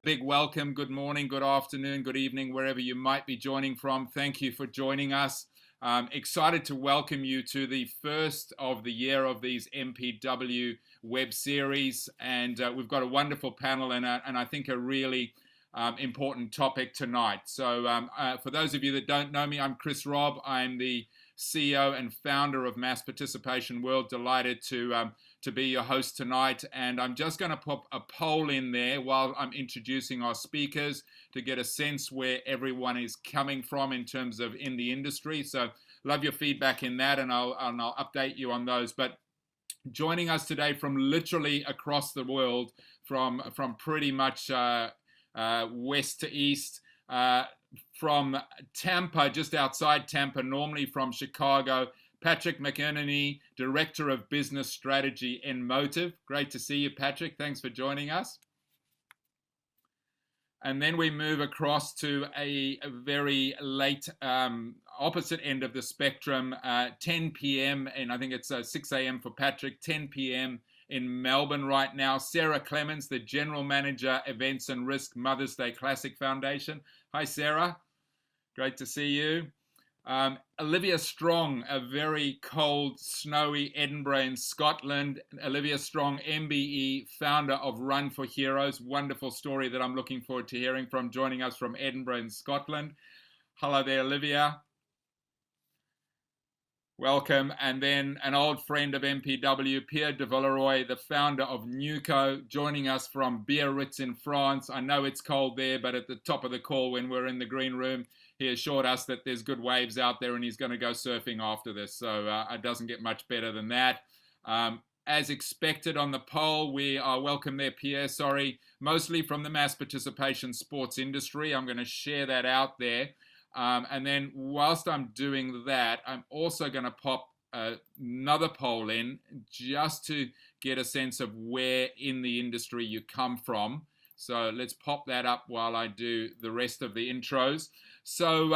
big welcome. Good morning, good afternoon, good evening, wherever you might be joining from. Thank you for joining us. Excited to welcome you to the first of the year of these MPW web series. And we've got a wonderful panel and I think a really important topic tonight. So for those of you that don't know me, I'm Chris Robb. I'm the CEO and founder of Mass Participation World. Delighted to be your host tonight, and I'm just going to pop a poll in there while I'm introducing our speakers to get a sense where everyone is coming from in terms of in the industry. So love your feedback in that, and I'll update you on those. But joining us today from literally across the world, from pretty much west to east, from Tampa, just outside Tampa, normally from Chicago, Patrick McInerney, Director of Business Strategy in Motive. Great to see you, Patrick. Thanks for joining us. And then we move across to a very late opposite end of the spectrum, 10 p.m. and I think it's 6 a.m. for Patrick, 10 p.m. in Melbourne right now. Sarah Clemens, the General Manager, Events and Risk, Mother's Day Classic Foundation. Hi, Sarah. Great to see you. Olivia Strong, a very cold, snowy Edinburgh in Scotland. Olivia Strong, MBE, founder of Run for Heroes. Wonderful story that I'm looking forward to hearing from, joining us from Edinburgh in Scotland. Hello there, Olivia. Welcome. And then an old friend of MPW, Pierre de Villeroy, the founder of Nuco, joining us from Biarritz in France. I know it's cold there, but at the top of the call when we're in the green room, he assured us that there's good waves out there and he's going to go surfing after this. So it doesn't get much better than that. As expected on the poll, we are welcome there, Pierre, sorry, mostly from the mass participation sports industry. I'm going to share that out there. And then whilst I'm doing that, I'm also going to pop another poll in just to get a sense of where in the industry you come from. So let's pop that up while I do the rest of the intros. So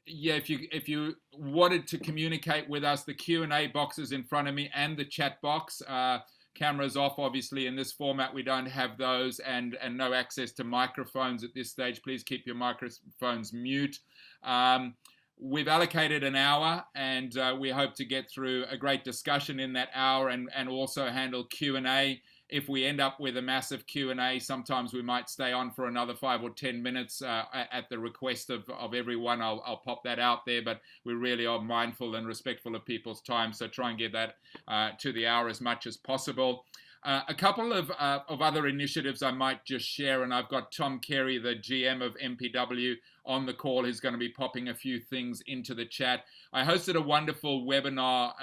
yeah, if you wanted to communicate with us, the Q&A box is in front of me and the chat box. Cameras off, obviously. In this format, we don't have those, and no access to microphones at this stage. Please keep your microphones mute. We've allocated an hour, and we hope to get through a great discussion in that hour and also handle Q&A. If we end up with a massive Q&A, sometimes we might stay on for another 5 or 10 minutes at the request of everyone. I'll pop that out there, but we really are mindful and respectful of people's time, so try and get that to the hour as much as possible. A couple of other initiatives I might just share, and I've got Tom Carey, the GM of MPW, on the call, who's going to be popping a few things into the chat. I hosted a wonderful webinar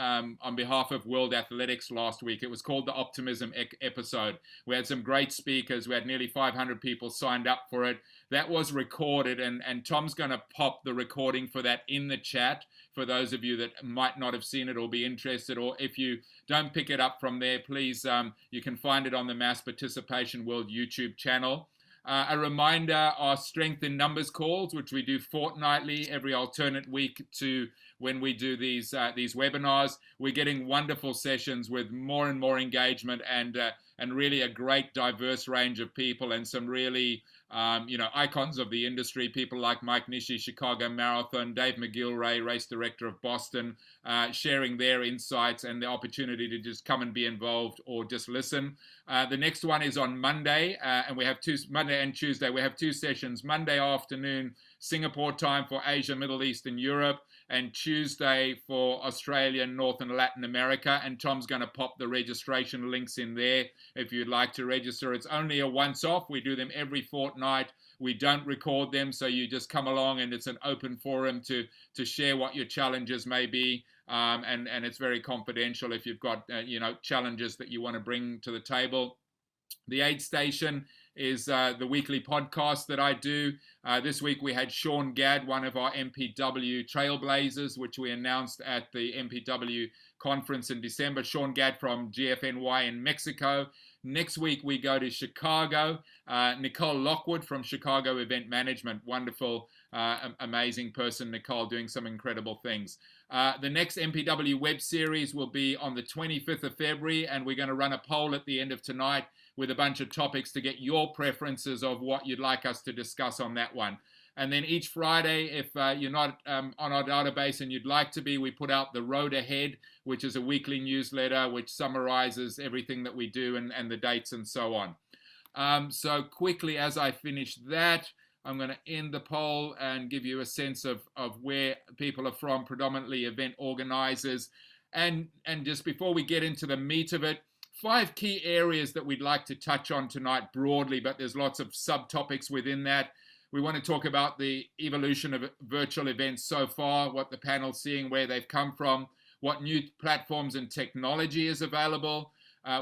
on behalf of World Athletics last week. It was called the Optimism episode. We had some great speakers. We had nearly 500 people signed up for it. That was recorded, and Tom's going to pop the recording for that in the chat for those of you that might not have seen it or be interested, or if you don't pick it up from there, please, you can find it on the Mass Participation World YouTube channel. A reminder, our Strength in Numbers calls, which we do fortnightly, every alternate week to when we do these webinars. We're getting wonderful sessions with more and more engagement and really a great diverse range of people and some really icons of the industry, people like Mike Nishi, Chicago Marathon, Dave McGillray, race director of Boston, sharing their insights and the opportunity to just come and be involved or just listen. The next one is on Monday, and we have Monday and Tuesday. We have two sessions. Monday afternoon, Singapore time for Asia, Middle East, and Europe, and Tuesday for Australia, North and Latin America. And Tom's going to pop the registration links in there if you'd like to register. It's only a once-off. We do them every fortnight. We don't record them, so you just come along and it's an open forum to share what your challenges may be. And it's very confidential if you've got challenges that you want to bring to the table. The Aid Station is the weekly podcast that I do. This week we had Sean Gadd, one of our MPW trailblazers, which we announced at the MPW conference in December. Sean Gadd from GFNY in Mexico. Next week we go to Chicago. Nicole Lockwood from Chicago Event Management. Wonderful, amazing person, Nicole, doing some incredible things. The next MPW web series will be on the 25th of February, and we're going to run a poll at the end of tonight with a bunch of topics to get your preferences of what you'd like us to discuss on that one. And then each Friday, if you're not on our database and you'd like to be, we put out The Road Ahead, which is a weekly newsletter which summarizes everything that we do and the dates and so on. So quickly, as I finish that, I'm going to end the poll and give you a sense of where people are from, predominantly event organizers. And just before we get into the meat of it, 5 key areas that we'd like to touch on tonight broadly, but there's lots of subtopics within that. We want to talk about the evolution of virtual events so far, what the panel's seeing, where they've come from, what new platforms and technology is available.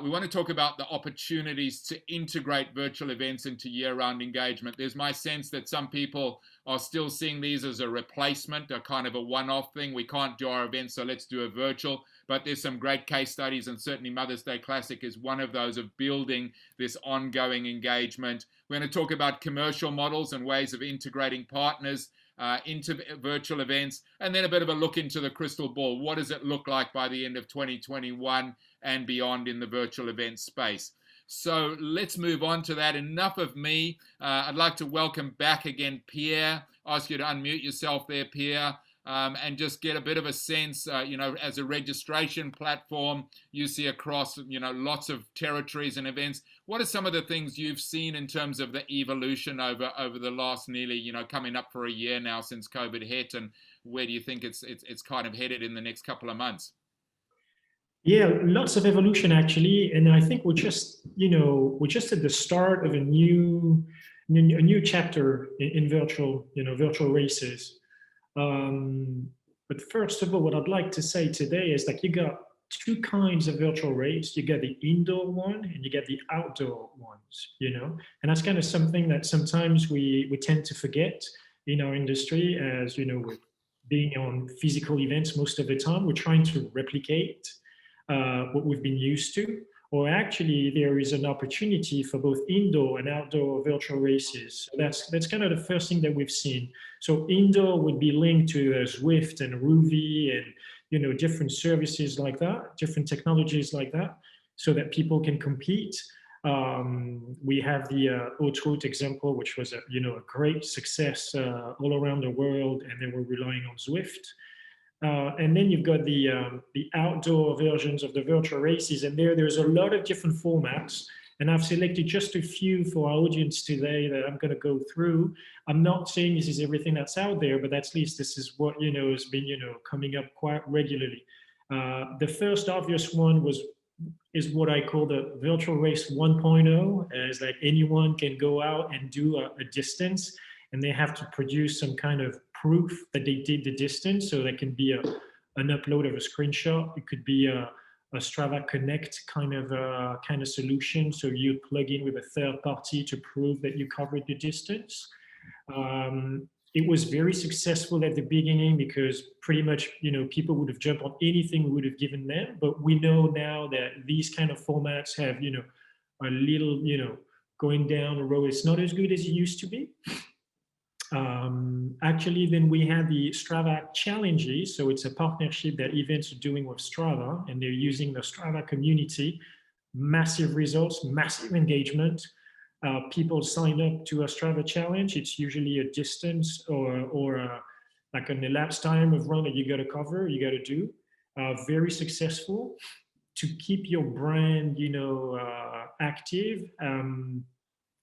We want to talk about the opportunities to integrate virtual events into year-round engagement. There's my sense that some people are still seeing these as a replacement, a kind of a one-off thing. We can't do our events, so let's do a virtual. But there's some great case studies, and certainly Mother's Day Classic is one of those, of building this ongoing engagement. We're going to talk about commercial models and ways of integrating partners into virtual events, and then a bit of a look into the crystal ball. What does it look like by the end of 2021 and beyond in the virtual event space? So let's move on to that. Enough of me. I'd like to welcome back again Pierre. Ask you to unmute yourself there, Pierre. And just get a bit of a sense, as a registration platform, you see across, lots of territories and events. What are some of the things you've seen in terms of the evolution over the last nearly, coming up for a year now since COVID hit, and where do you think it's kind of headed in the next couple of months? Yeah, lots of evolution actually, and I think we're just at the start of a new chapter in virtual races. But first of all, what I'd like to say today is that you got 2 kinds of virtual race. You got the indoor one and you get the outdoor ones, and that's kind of something that sometimes we tend to forget in our industry, as with being on physical events most of the time, we're trying to replicate what we've been used to, or actually there is an opportunity for both indoor and outdoor virtual races. So that's kind of the first thing that we've seen. So indoor would be linked to Zwift and Ruby and different services like that, different technologies like that, so that people can compete. We have the Haute Route example, which was a great success all around the world, and they were relying on Zwift. And then you've got the outdoor versions of the virtual races, and there's a lot of different formats. And I've selected just a few for our audience today that I'm going to go through. I'm not saying this is everything that's out there, but at least this is what has been coming up quite regularly. The first obvious one is what I call the virtual race 1.0, as like anyone can go out and do a distance, and they have to produce some kind of proof that they did the distance. So that can be an upload of a screenshot. It could be a Strava Connect kind of solution. So you plug in with a third party to prove that you covered the distance. It was very successful at the beginning because pretty much people would have jumped on anything we would have given them. But we know now that these kind of formats have a little going down the road. It's not as good as it used to be. Actually, then we had the Strava Challenges. So it's a partnership that events are doing with Strava, and they're using the Strava community. Massive results, massive engagement. People sign up to a Strava challenge. It's usually a distance or like an elapsed time of run that you got to cover, you got to do. Very successful to keep your brand, active.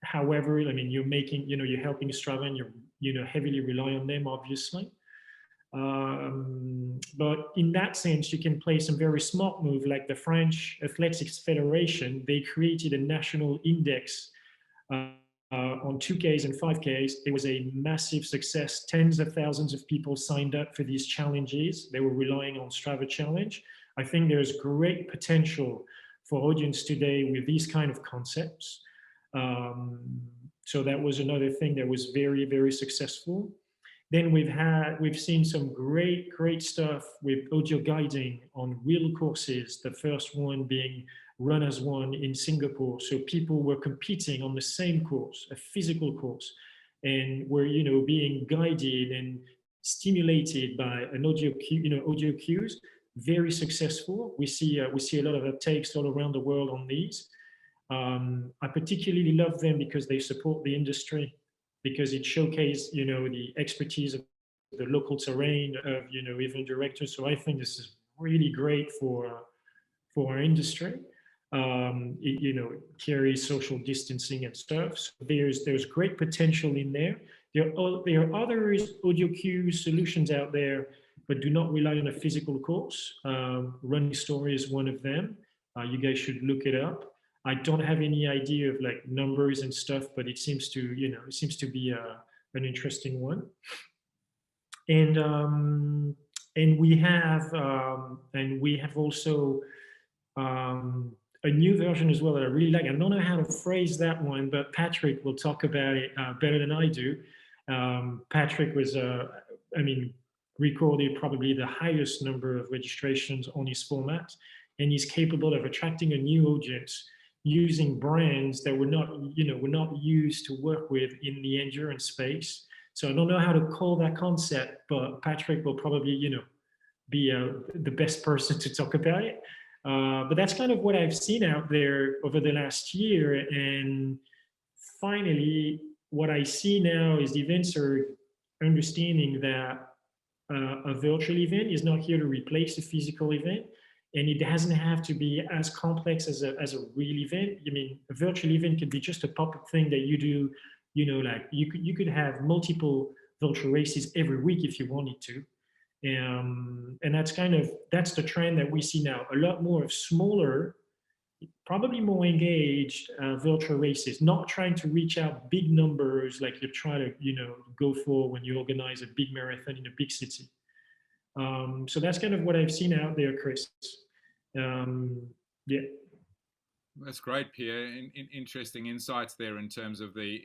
However, I mean, you're helping Strava, and you're heavily rely on them, obviously. But in that sense, you can play some very smart move, like the French Athletics Federation. They created a national index on 2Ks and 5Ks. It was a massive success. Tens of thousands of people signed up for these challenges. They were relying on Strava Challenge. I think there's great potential for audience today with these kind of concepts. So that was another thing that was very, very successful. Then we've seen some great stuff with audio guiding on real courses. The first one being Runners One in Singapore. So people were competing on the same course, a physical course, and were being guided and stimulated by an audio cues. Very successful. We see a lot of uptakes all around the world on these. I particularly love them because they support the industry, because it showcases, the expertise of the local terrain of, event directors. So I think this is really great for our industry. Carries social distancing and stuff. So there's great potential in there. There are other audio cue solutions out there, but do not rely on a physical course. Running Story is one of them. You guys should look it up. I don't have any idea of like numbers and stuff, but it seems to be an interesting one. And we have also a new version as well that I really like. I don't know how to phrase that one, but Patrick will talk about it better than I do. Patrick was, recorded probably the highest number of registrations on his format, and he's capable of attracting a new audience using brands that we're not used to work with in the endurance space. So I don't know how to call that concept, but Patrick will probably, be the best person to talk about it. But that's kind of what I've seen out there over the last year. And finally, what I see now is the events are understanding that a virtual event is not here to replace a physical event. And it doesn't have to be as complex as a real event. I mean, a virtual event could be just a pop-up thing that you do, like you could have multiple virtual races every week if you wanted to. And that's the trend that we see now. A lot more of smaller, probably more engaged virtual races, not trying to reach out big numbers like you try to go for when you organize a big marathon in a big city. So that's kind of what I've seen out there, Chris. Yeah. That's great, Pierre. Interesting insights there in terms of the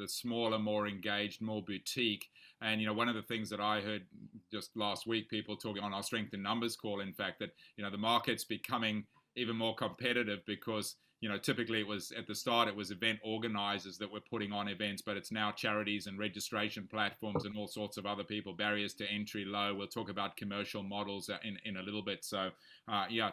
smaller, more engaged, more boutique. And one of the things that I heard just last week, people talking on our Strength in Numbers call, in fact, that the market's becoming even more competitive because typically it was at the start it was event organizers that were putting on events, but it's now charities and registration platforms and all sorts of other people. Barriers to entry low. We'll talk about commercial models in a little bit. So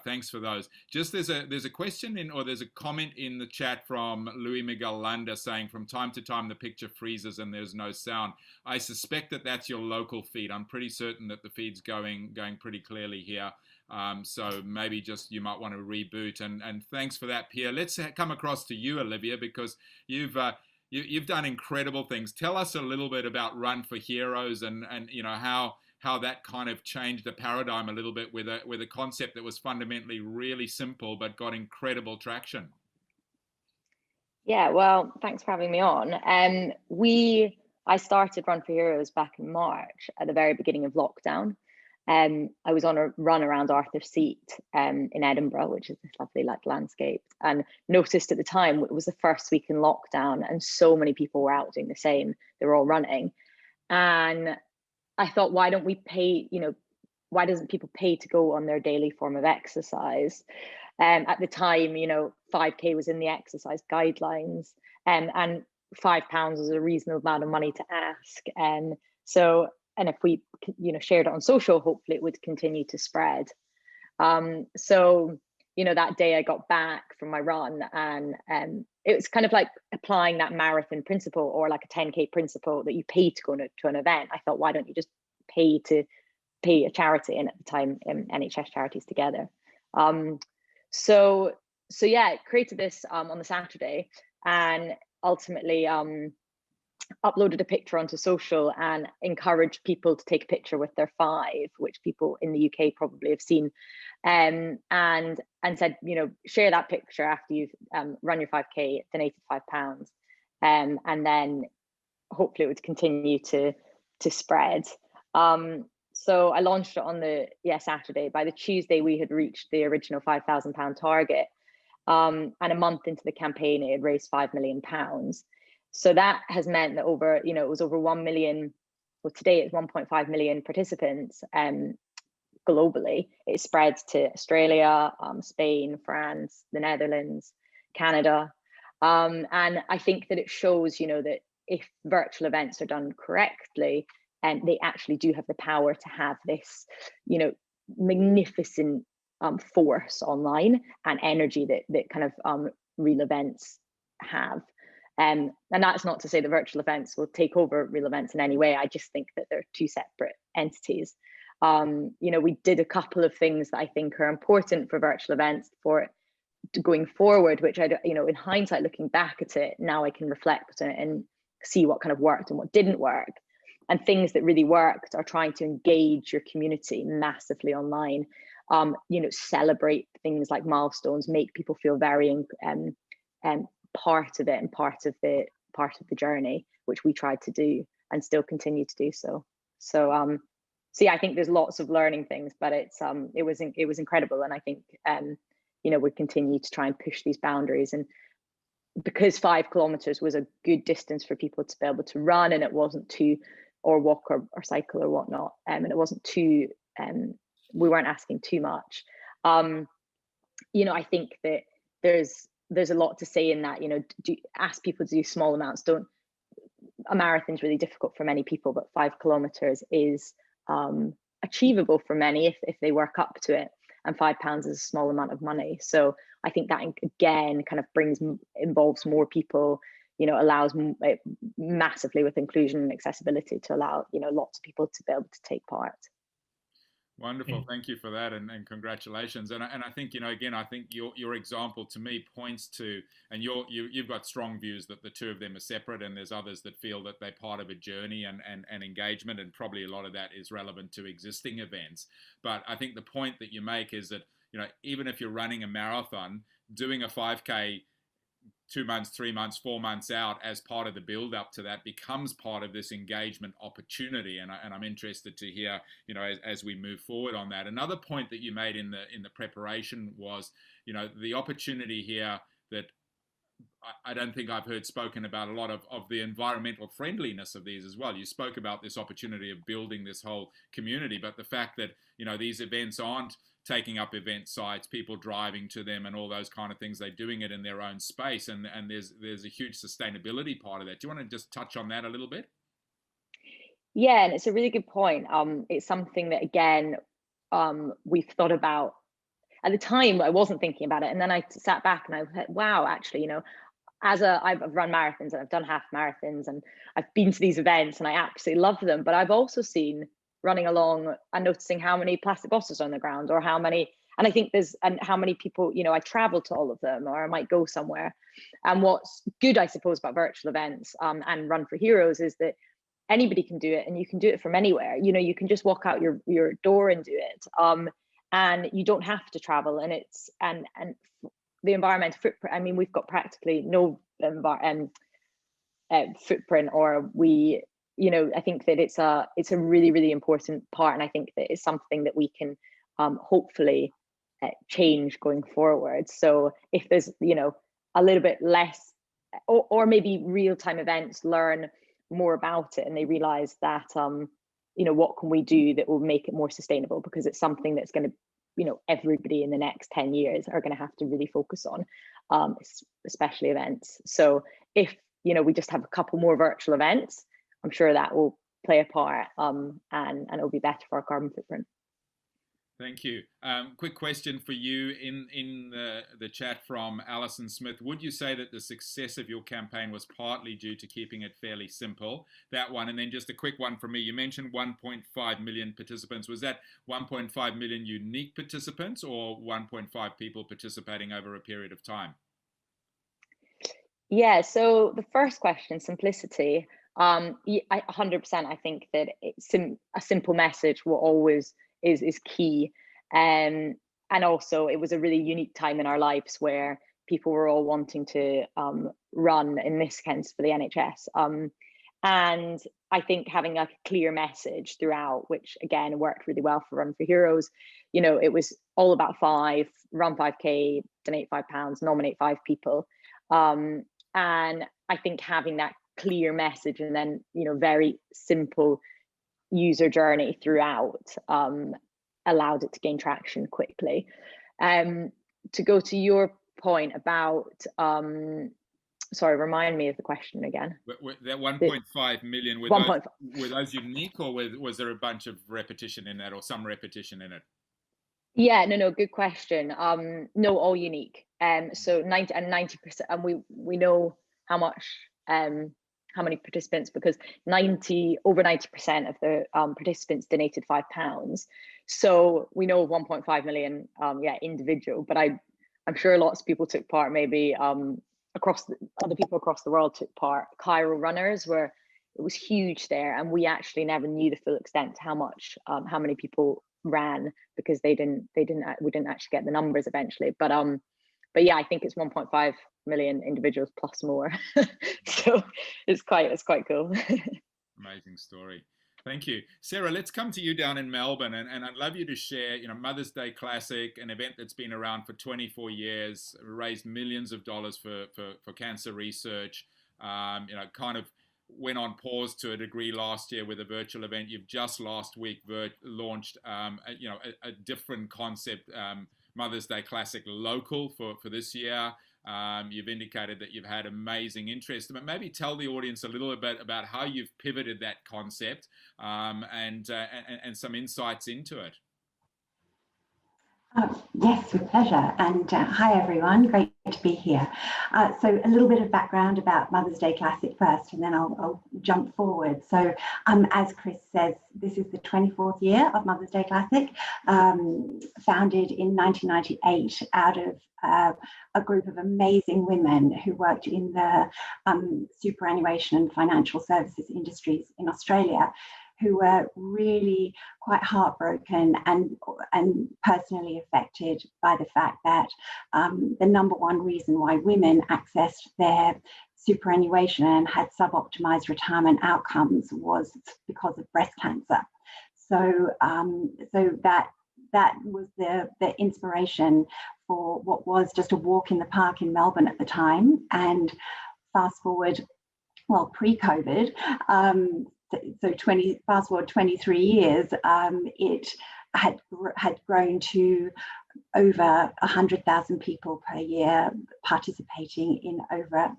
thanks for those. Just there's a question there's a comment in the chat from Louis Miguel Landa saying from time to time the picture freezes and there's no sound. I suspect that's your local feed. I'm pretty certain that the feed's going pretty clearly here. So maybe just you might want to reboot. And thanks for that, Pierre. Let's come across to you, Olivia, because you've done incredible things. Tell us a little bit about Run for Heroes and how that kind of changed the paradigm a little bit with a concept that was fundamentally really simple but got incredible traction. Yeah, well, thanks for having me on. I started Run for Heroes back in March at the very beginning of lockdown. I was on a run around Arthur Seat in Edinburgh, which is this lovely landscape, and noticed at the time it was the first week in lockdown and so many people were out doing the same. They were all running. And I thought, why don't we pay, why doesn't people pay to go on their daily form of exercise? At the time, 5K was in the exercise guidelines, and £5 was a reasonable amount of money to ask. And if we, shared it on social, hopefully it would continue to spread. That day I got back from my run, and it was kind of like applying that marathon principle or like a 10K principle that you pay to go to an event. I thought, why don't you just pay a charity? And at the time, NHS Charities Together. Created this on the Saturday, and ultimately uploaded a picture onto social and encouraged people to take a picture with their 5, which people in the UK probably have seen, and said, share that picture after you've run your 5K, donated £5, and then hopefully it would continue to spread. So I launched it on the Saturday. By the Tuesday, we had reached the original £5,000 target, and a month into the campaign, it had raised £5 million. So that has meant that it was over 1 million, well, today it's 1.5 million participants globally. It spread to Australia, Spain, France, the Netherlands, Canada. And I think that it shows, that if virtual events are done correctly, and they actually do have the power to have this, magnificent force online and energy that kind of real events have. And that's not to say that virtual events will take over real events in any way. I just think that they're two separate entities. We did a couple of things that I think are important for virtual events for going forward, which in hindsight, looking back at it, now I can reflect and see what kind of worked and what didn't work. And things that really worked are trying to engage your community massively online. Celebrate things like milestones, make people feel very part of it and part of the journey, which we tried to do and still continue to do so. So yeah, I think there's lots of learning things, but it was incredible, and I think we continue to try and push these boundaries. And because 5 kilometers was a good distance for people to be able to run, and it wasn't too, or walk or cycle or whatnot, and it wasn't too, we weren't asking too much. I think that there's a lot to say in that. Ask people to do small amounts. A marathon's really difficult for many people, but 5 kilometers is achievable for many if they work up to it. And £5 is a small amount of money. So I think that again kind of involves more people, allows massively with inclusion and accessibility to allow, lots of people to be able to take part. Wonderful. Thank you for that, and congratulations. And I think, again, I think your example to me points to, and you've got strong views that the two of them are separate, and there's others that feel that they're part of a journey and engagement, and probably a lot of that is relevant to existing events. But I think the point that you make is that, even if you're running a marathon, doing a 5K 2 months, 3 months, 4 months out as part of the build up to that becomes part of this engagement opportunity. And I'm interested to hear, as we move forward on that. Another point that you made in the preparation was, the opportunity here that I don't think I've heard spoken about a lot of the environmental friendliness of these as well. You spoke about this opportunity of building this whole community, but the fact that, these events aren't taking up event sites, people driving to them and all those kind of things, they're doing it in their own space. And there's a huge sustainability part of that. Do you want to just touch on that a little bit? Yeah, and it's a really good point. It's something that, again, we've thought about. At the time, I wasn't thinking about it. And then I sat back and I thought, wow, actually, I've run marathons and I've done half marathons and I've been to these events and I absolutely love them. But I've also seen running along and noticing how many plastic bottles are on the ground, or how many, and I think how many people, I travel to all of them, or I might go somewhere. And what's good, I suppose, about virtual events and Run for Heroes is that anybody can do it, and you can do it from anywhere. You can just walk out your door and do it. And you don't have to travel, and the environmental footprint, I mean, we've got practically no footprint, or I think that it's a really, really important part. And I think that it's something that we can hopefully change going forward. So if there's, a little bit less, or maybe real-time events learn more about it, and they realize that, what can we do that will make it more sustainable, because it's something that's going to, everybody in the next 10 years are going to have to really focus on, especially events. So if, we just have a couple more virtual events, I'm sure that will play a part, and it'll be better for our carbon footprint. Thank you. Quick question for you in the chat from Alison Smith. Would you say that the success of your campaign was partly due to keeping it fairly simple? That one. And then just a quick one for me. You mentioned 1.5 million participants. Was that 1.5 million unique participants, or 1.5 people participating over a period of time? Yeah, so the first question, simplicity. 100%. I think that a simple message will always is key. And also, it was a really unique time in our lives where people were all wanting to run, in this sense, for the NHS. And I think having a clear message throughout, which again worked really well for Run for Heroes, it was all about 5, run 5K, donate £5, nominate 5 people. And I think having that clear message, and then very simple user journey throughout, allowed it to gain traction quickly. To go to your point about, sorry, remind me of the question again. That 1.5 million, were those unique, or was there a bunch of repetition in that, or some repetition in it? Yeah, no, good question. No, all unique. So 90%, and we know how much, how many participants, because over 90% of the participants donated £5. So we know 1.5 million, individual. But I'm sure lots of people took part. Maybe other people across the world took part. Cairo runners were. It was huge there, and we actually never knew the full extent to how many people ran, because we didn't actually get the numbers eventually. But yeah, I think it's 1.5 million individuals plus more. So it's quite cool. Amazing story. Thank you. Sarah, let's come to you down in Melbourne, and I'd love you to share, Mother's Day Classic, an event that's been around for 24 years, raised millions of dollars for cancer research, kind of went on pause to a degree last year with a virtual event. You've just last week launched, a different concept, Mother's Day Classic local for this year. You've indicated that you've had amazing interest, but maybe tell the audience a little bit about how you've pivoted that concept, and some insights into it. Yes, with pleasure. And hi, everyone. Great to be here. So a little bit of background about Mother's Day Classic first, and then I'll jump forward. So as Chris says, this is the 24th year of Mother's Day Classic, founded in 1998 out of a group of amazing women who worked in the superannuation and financial services industries in Australia, who were really quite heartbroken and personally affected by the fact that the number one reason why women accessed their superannuation and had suboptimized retirement outcomes was because of breast cancer. So that was the inspiration for what was just a walk in the park in Melbourne at the time. And fast forward, pre-COVID, fast forward 23 years, it had grown to over 100,000 people per year participating in over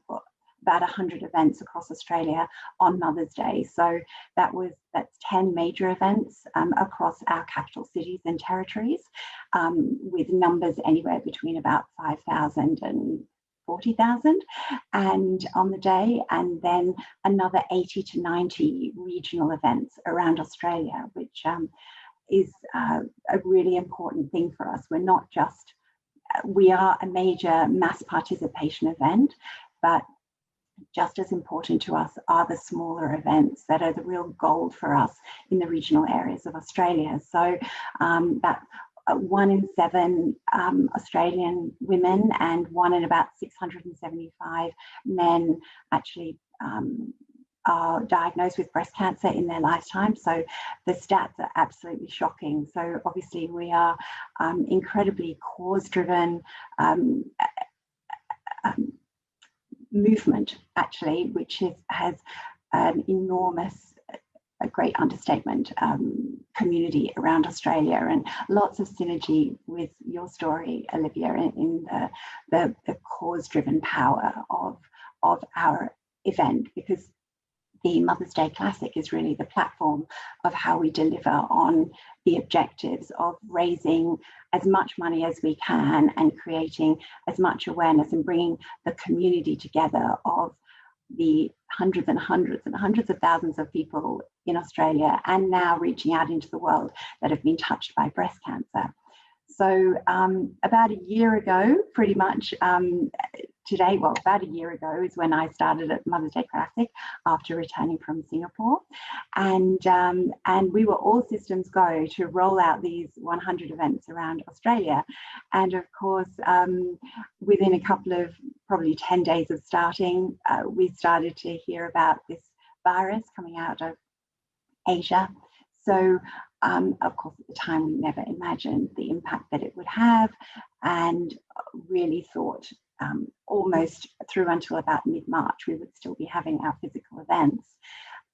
about 100 events across Australia on Mother's Day. So that's 10 major events across our capital cities and territories, with numbers anywhere between about 5,000 and 40,000 and on the day, and then another 80 to 90 regional events around Australia, which is a really important thing for us. We are a major mass participation event, but just as important to us are the smaller events that are the real gold for us in the regional areas of Australia. So that 1 in 7 Australian women and 1 in about 675 men actually are diagnosed with breast cancer in their lifetime. So the stats are absolutely shocking. So obviously we are incredibly cause-driven movement, actually, which has an enormous, a great understatement, community around Australia, and lots of synergy with your story, Olivia, in the cause-driven power of our event, because the Mother's Day Classic is really the platform of how we deliver on the objectives of raising as much money as we can and creating as much awareness and bringing the community together of the hundreds and hundreds and hundreds of thousands of people in Australia, and now reaching out into the world, that have been touched by breast cancer. So about a year ago, pretty much today, about a year ago is when I started at Mother's Day Classic after returning from Singapore. And we were all systems go to roll out these 100 events around Australia. And of course, within a couple of probably 10 days of starting, we started to hear about this virus coming out of Asia. So of course, at the time, we never imagined the impact that it would have, and really thought almost through until about mid-March, we would still be having our physical events.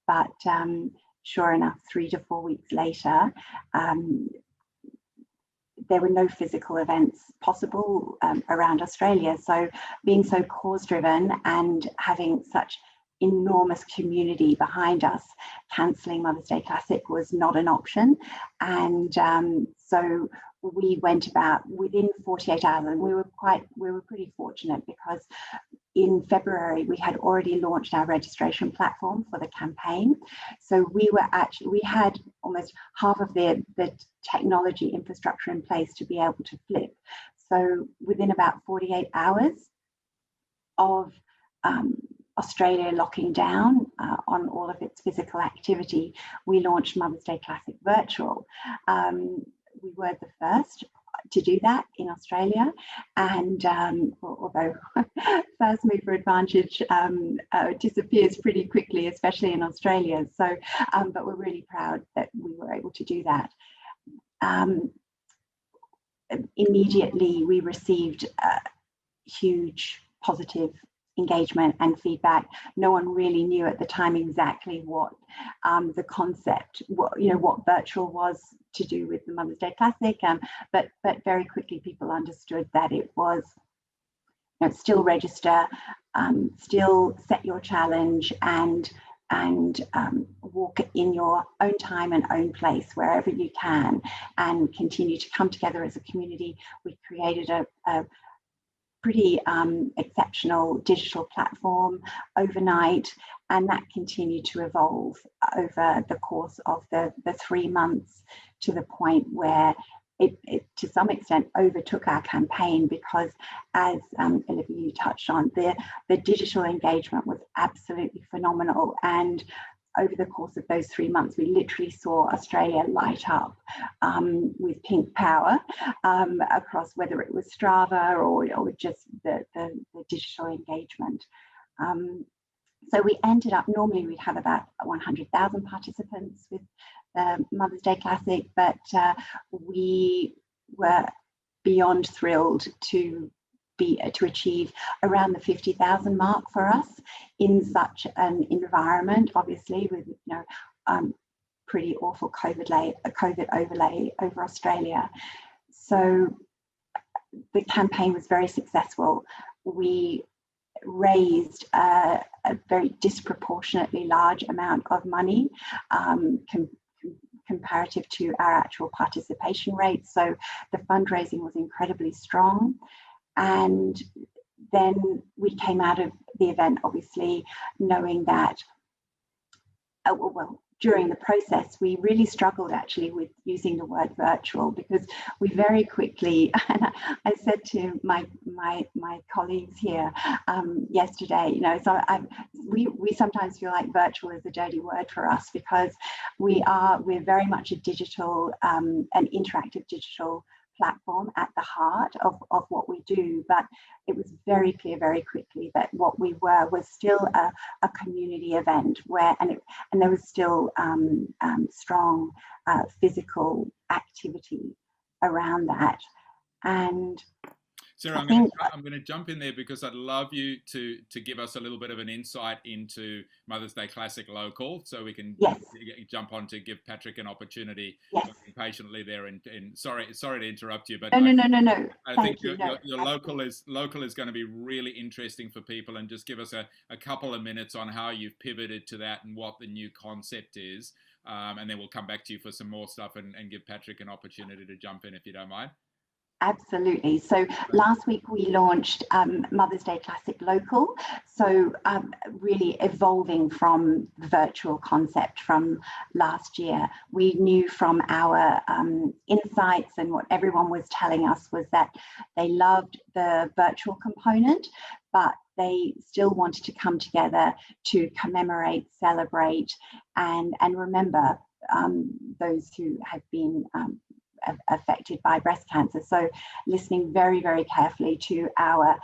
But sure enough, 3 to 4 weeks later, there were no physical events possible around Australia. So being so cause-driven and having such enormous community behind us, cancelling Mother's Day Classic was not an option. And So we went about within 48 hours, and we were pretty fortunate because in February we had already launched our registration platform for the campaign. So we had almost half of the technology infrastructure in place to be able to flip. So within about 48 hours of Australia locking down on all of its physical activity, we launched Mother's Day Classic Virtual. We were the first to do that in Australia, and although first mover advantage disappears pretty quickly, especially in Australia. So, but we're really proud that we were able to do that. Immediately, we received huge positive engagement and feedback. No one really knew at the time exactly what the concept, what virtual was to do with the Mother's Day Classic, but very quickly people understood that it was, still register, still set your challenge, and walk in your own time and own place wherever you can, and continue to come together as a community. We created a pretty exceptional digital platform overnight, and that continued to evolve over the course of the 3 months, to the point where it to some extent overtook our campaign, because as Olivia, you touched on, the digital engagement was absolutely phenomenal. And over the course of those 3 months, we literally saw Australia light up with pink power across, whether it was Strava or just the digital engagement. So we ended up, normally we'd have about 100,000 participants with the Mother's Day Classic, but we were beyond thrilled to achieve around the 50,000 mark for us in such an environment, obviously with pretty awful COVID overlay over Australia. So the campaign was very successful. We raised a very disproportionately large amount of money comparative to our actual participation rate. So the fundraising was incredibly strong. And then we came out of the event, obviously, knowing that, during the process, we really struggled actually with using the word virtual, because we very quickly, and I said to my colleagues here yesterday, so we sometimes feel like virtual is a dirty word for us, because we're very much a digital, an interactive digital platform at the heart of what we do. But it was very clear very quickly that what we were was still a community event, and there was still strong physical activity around that. And Sarah, I'm going to jump in there, because I'd love you to give us a little bit of an insight into Mother's Day Classic Local, so we can jump on to give Patrick an opportunity. Patiently there, and sorry to interrupt you, but no. I think your local is going to be really interesting for people, and just give us a couple of minutes on how you've pivoted to that and what the new concept is, and then we'll come back to you for some more stuff and give Patrick an opportunity to jump in, if you don't mind. Absolutely. So last week we launched Mother's Day Classic Local. So really evolving from the virtual concept from last year. We knew from our insights, and what everyone was telling us was that they loved the virtual component, but they still wanted to come together to commemorate, celebrate, and remember those who have been affected by breast cancer. So listening very, very carefully to our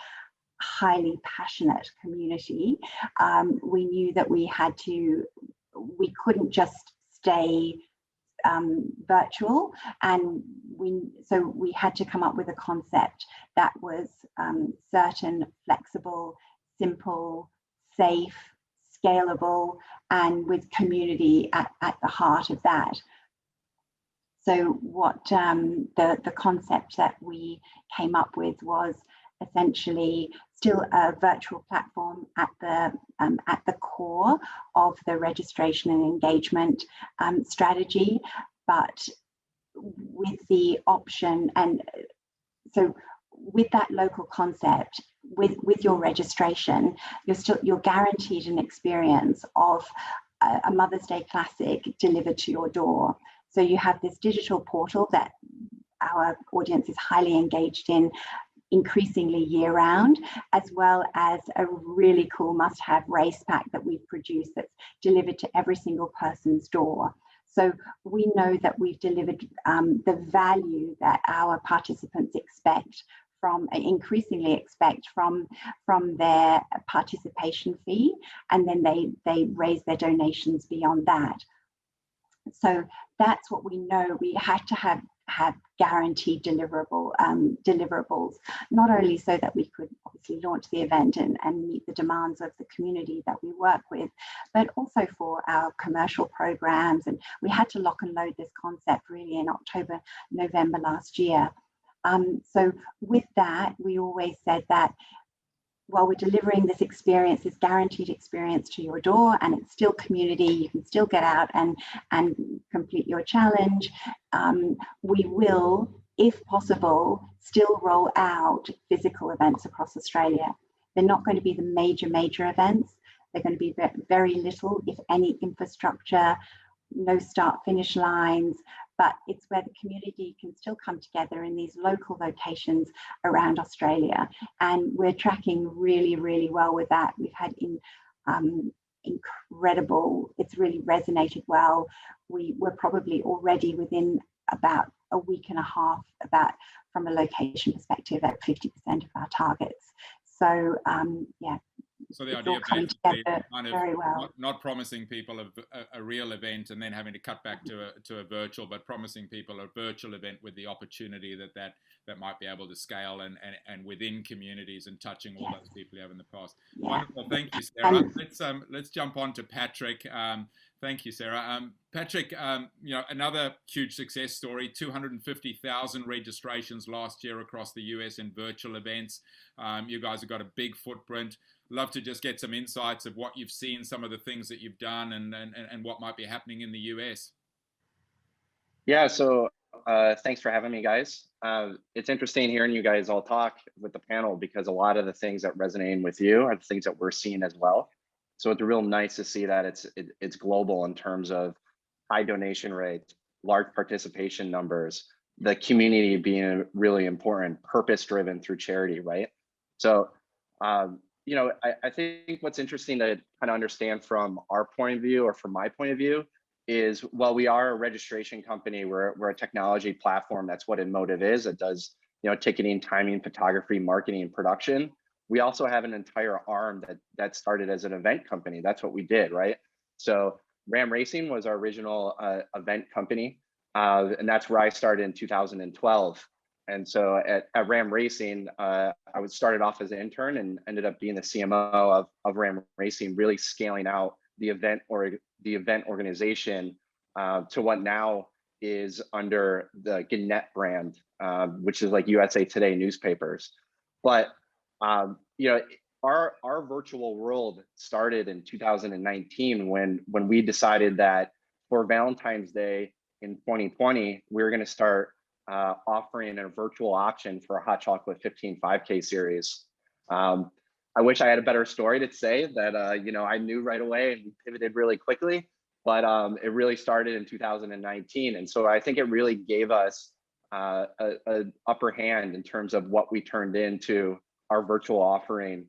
highly passionate community, we knew that we couldn't just stay virtual, and we had to come up with a concept that was certain, flexible, simple, safe, scalable, and with community at the heart of that. So what the concept that we came up with was essentially still a virtual platform at the core of the registration and engagement strategy, but with the option, and so with that local concept, with your registration, you're guaranteed an experience of a Mother's Day classic delivered to your door. So you have this digital portal that our audience is highly engaged in, increasingly year round, as well as a really cool must-have race pack that we've produced that's delivered to every single person's door. So we know that we've delivered the value that our participants increasingly expect from their participation fee, and then they raise their donations beyond that. So that's what we know. We had to have guaranteed deliverables, not only so that we could obviously launch the event and meet the demands of the community that we work with, but also for our commercial programs. And we had to lock and load this concept really in October, November last year. So with that, we always said that while we're delivering this experience, this guaranteed experience to your door, and it's still community, you can still get out and complete your challenge, we will, if possible, still roll out physical events across Australia. They're not going to be the major events. They're going to be very little, if any, infrastructure, no start-finish lines, but it's where the community can still come together in these local locations around Australia. And we're tracking really, really well with that. We've had incredible, it's really resonated well. We're probably already within about a week and a half, from a location perspective, at 50% of our targets. So yeah. So the idea of that kind of not promising people a real event and then having to cut back to a virtual, but promising people a virtual event with the opportunity that might be able to scale and within communities and touching all those people you have in the past. Yeah. Wonderful, thank you, Sarah. Let's jump on to Patrick. Thank you, Sarah. Patrick, another huge success story, 250,000 registrations last year across the US in virtual events. You guys have got a big footprint. Love to just get some insights of what you've seen, some of the things that you've done, and what might be happening in the US. Yeah, so thanks for having me, guys. It's interesting hearing you guys all talk with the panel, because a lot of the things that resonate with you are the things that we're seeing as well. So it's real nice to see that it's global in terms of high donation rates, large participation numbers, the community being really important, purpose-driven through charity, right? So, I think what's interesting to kind of understand from our point of view, or from my point of view, is while we are a registration company, we're a technology platform. That's what Emotive is. It does, ticketing, timing, photography, marketing, and production. We also have an entire arm that started as an event company. That's what we did, right? So Ram Racing was our original event company, and that's where I started in 2012. And so at Ram Racing, I started off as an intern and ended up being the CMO of Ram Racing, really scaling out the event organization to what now is under the Gannett brand, which is like USA Today newspapers. But our virtual world started in 2019 when we decided that for Valentine's Day in 2020, we were going to start offering a virtual auction for a Hot Chocolate 15 5K series. I wish I had a better story to say that, I knew right away and we pivoted really quickly, but it really started in 2019. And so I think it really gave us an upper hand in terms of what we turned into our virtual offering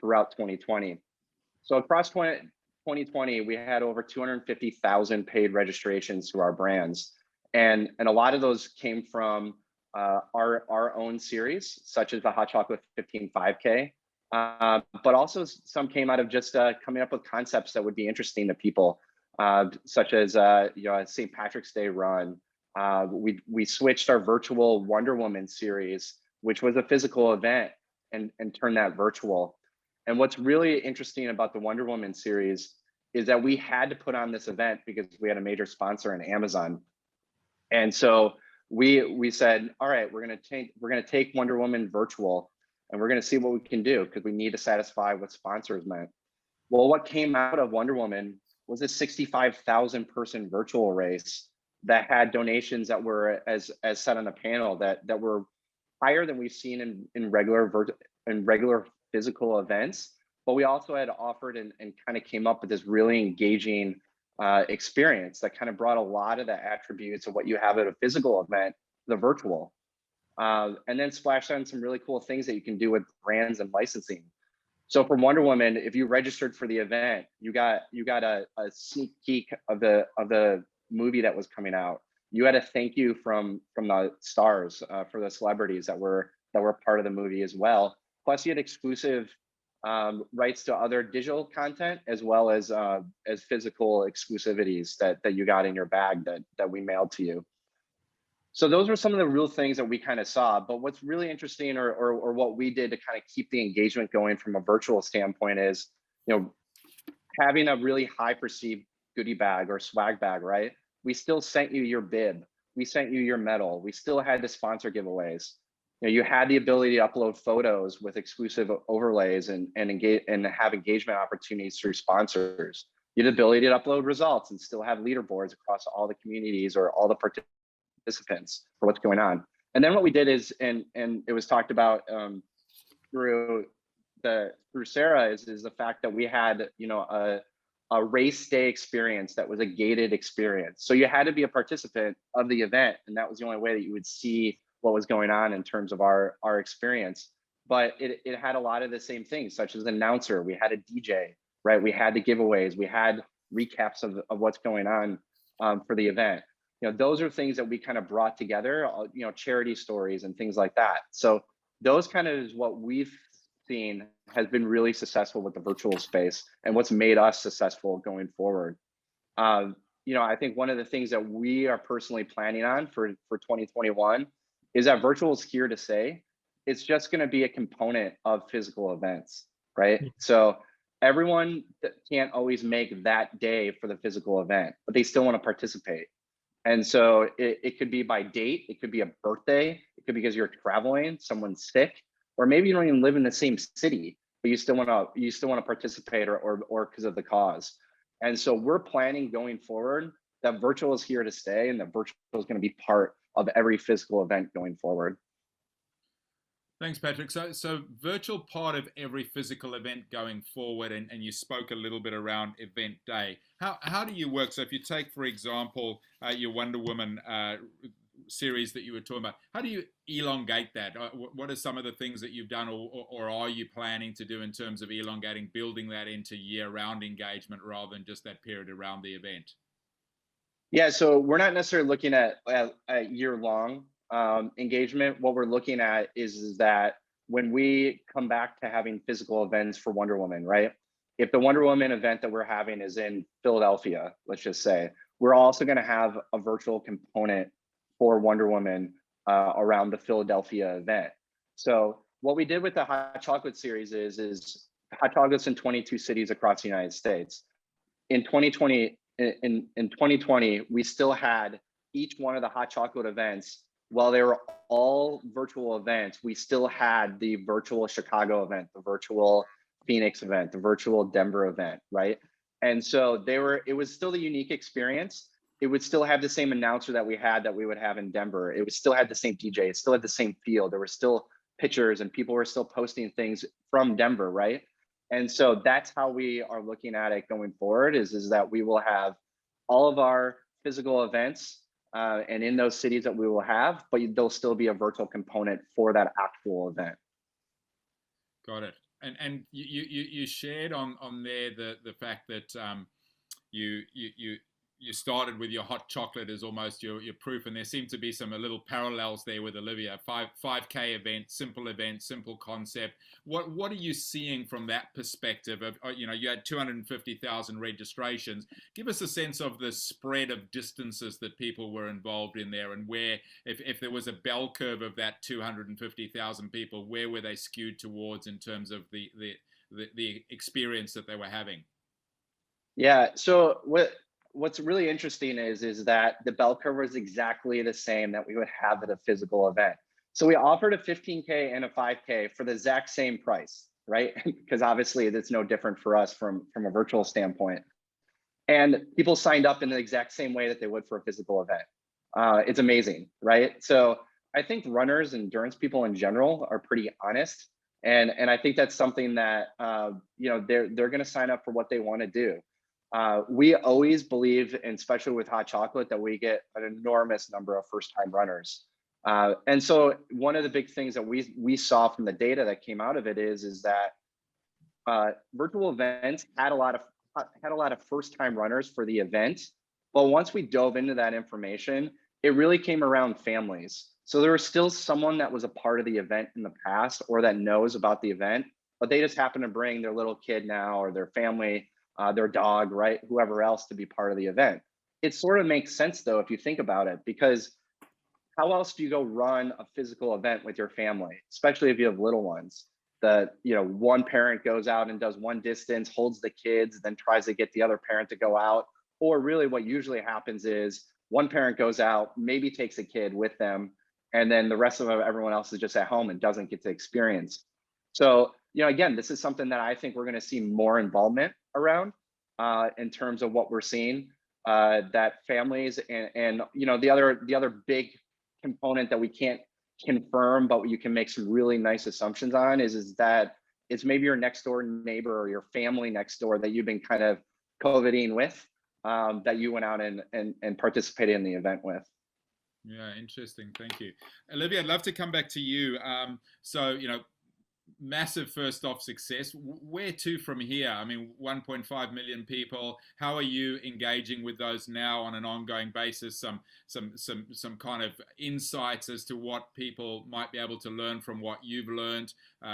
throughout 2020. So across 2020, we had over 250,000 paid registrations to our brands. And a lot of those came from our own series, such as the Hot Chocolate 15 5K, but also some came out of just coming up with concepts that would be interesting to people, such as a St. Patrick's Day run. We switched our virtual Wonder Woman series, which was a physical event, and turned that virtual. And what's really interesting about the Wonder Woman series is that we had to put on this event because we had a major sponsor in Amazon. And so we said, all right, we're gonna take Wonder Woman virtual, and we're gonna see what we can do, because we need to satisfy what sponsors meant. Well, what came out of Wonder Woman was a 65,000 person virtual race that had donations that were, as said on the panel, that were higher than we've seen in regular physical events. But we also had offered and kind of came up with this really engaging experience that kind of brought a lot of the attributes of what you have at a physical event, the virtual, and then splashed on some really cool things that you can do with brands and licensing. So for Wonder Woman, if you registered for the event, you got a sneak peek of the movie that was coming out. You had a thank you from the stars, for the celebrities that were part of the movie as well. Plus, you had exclusive rights to other digital content, as well as physical exclusivities that you got in your bag that we mailed to you. So those were some of the real things that we kind of saw. But what's really interesting, or what we did to kind of keep the engagement going from a virtual standpoint, is, having a really high perceived goodie bag or swag bag, right? We still sent you your bib, we sent you your medal, we still had the sponsor giveaways. You had the ability to upload photos with exclusive overlays and engage and have engagement opportunities through sponsors. You had the ability to upload results and still have leaderboards across all the communities or all the participants for what's going on. And then what we did is, and it was talked about through Sarah, is the fact that we had a race day experience that was a gated experience. So you had to be a participant of the event, and that was the only way that you would see what was going on in terms of our experience. But it had a lot of the same things, such as an announcer. We had a DJ, right? We had the giveaways. We had recaps of what's going on for the event. Those are things that we kind of brought together, charity stories and things like that. So those kind of is what we've seen has been really successful with the virtual space and what's made us successful going forward. I think one of the things that we are personally planning on for 2021 is that virtual is here to stay. It's just going to be a component of physical events, right? So everyone can't always make that day for the physical event, but they still want to participate. And so it could be by date, it could be a birthday, it could be because you're traveling, someone's sick, or maybe you don't even live in the same city, but you still want to participate or because of the cause. And so we're planning going forward that virtual is here to stay, and that virtual is going to be part of every physical event going forward. Thanks, Patrick. So virtual part of every physical event going forward, and you spoke a little bit around event day. How do you work? So if you take, for example, your Wonder Woman series that you were talking about, how do you elongate that? What are some of the things that you've done, or are you planning to do in terms of elongating, building that into year-round engagement rather than just that period around the event? Yeah, so we're not necessarily looking at year-long engagement. What we're looking at is that when we come back to having physical events for Wonder Woman, right? If the Wonder Woman event that we're having is in Philadelphia, let's just say, we're also going to have a virtual component for Wonder Woman around the Philadelphia event. So what we did with the hot chocolate series is hot chocolates in 22 cities across the United States. In 2020, we still had each one of the hot chocolate events. While they were all virtual events, we still had the virtual Chicago event, the virtual Phoenix event, the virtual Denver event, right? And so it was still the unique experience. It would still have the same announcer that we would have in Denver. It would still have the same DJ. It still had the same feel. There were still pictures and people were still posting things from Denver, right? And so that's how we are looking at it going forward, is that we will have all of our physical events and in those cities that we will have, but there'll still be a virtual component for that actual event. Got it. And you shared on there the fact that you started with your hot chocolate as almost your proof, and there seem to be some little parallels there with Olivia. 5K event, simple concept. What are you seeing from that perspective of, you had 250,000 registrations. Give us a sense of the spread of distances that people were involved in there, and where, if there was a bell curve of that 250,000 people, where were they skewed towards in terms of the experience that they were having? Yeah, so what's really interesting is that the bell curve was exactly the same that we would have at a physical event. So we offered a 15K and a 5K for the exact same price, right? Because obviously that's no different for us from a virtual standpoint. And people signed up in the exact same way that they would for a physical event. It's amazing, right? So I think runners, endurance people in general, are pretty honest, and I think that's something that you know, they're going to sign up for what they want to do. We always believe, and especially with hot chocolate, that we get an enormous number of first-time runners. And so one of the big things that we saw from the data that came out of it is that virtual events had a lot of first-time runners for the event. But once we dove into that information, it really came around families. So there was still someone that was a part of the event in the past or that knows about the event, but they just happen to bring their little kid now or their family, their dog, right? Whoever else to be part of the event. It sort of makes sense though, if you think about it, because how else do you go run a physical event with your family, especially if you have little ones? That, you know, one parent goes out and does one distance, holds the kids, then tries to get the other parent to go out. Or really what usually happens is one parent goes out, maybe takes a kid with them, and then the rest of everyone else is just at home and doesn't get to experience. So, you know, again, this is something that I think we're going to see more involvement around in terms of what we're seeing, that families and you know, the other big component that we can't confirm, but you can make some really nice assumptions on is that it's maybe your next door neighbor or your family next door that you've been kind of COVIDing with, that you went out and participated in the event with. Yeah, interesting. Thank you. Olivia, I'd love to come back to you. So, you know, massive first off success. Where to from here? I mean, 1.5 million people. How are you engaging with those now on an ongoing basis? Some kind of insights as to what people might be able to learn from what you've learned.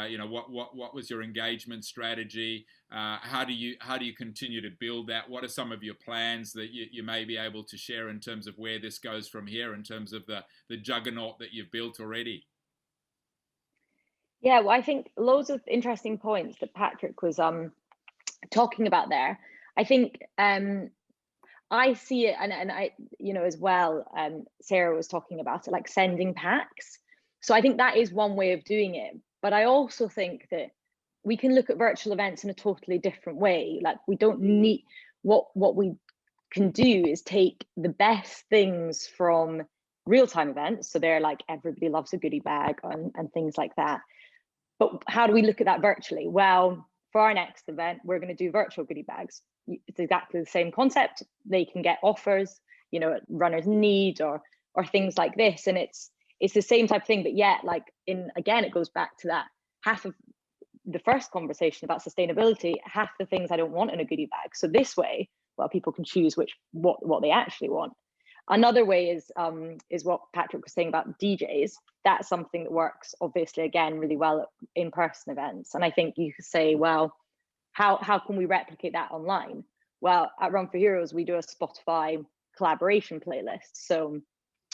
You know, what was your engagement strategy? How do you continue to build that? What are some of your plans that you may be able to share in terms of where this goes from here, in terms of the juggernaut that you've built already? Yeah, well, I think loads of interesting points that Patrick was talking about there. I think I see it, and I, you know, as well, Sarah was talking about it, like sending packs. So I think that is one way of doing it. But I also think that we can look at virtual events in a totally different way. Like, we don't need, what we can do is take the best things from real-time events. So they're like, everybody loves a goodie bag and things like that. But how do we look at that virtually? Well, for our next event, we're going to do virtual goodie bags. It's exactly the same concept. They can get offers, you know, runners need or things like this. And it's the same type of thing, but yet, like, again, it goes back to that half of the first conversation about sustainability, half the things I don't want in a goodie bag. So this way, well, people can choose what they actually want. Another way is what Patrick was saying about DJs. That's something that works, obviously, again, really well at in-person events. And I think you could say, well, how can we replicate that online? Well, at Run for Heroes, we do a Spotify collaboration playlist. So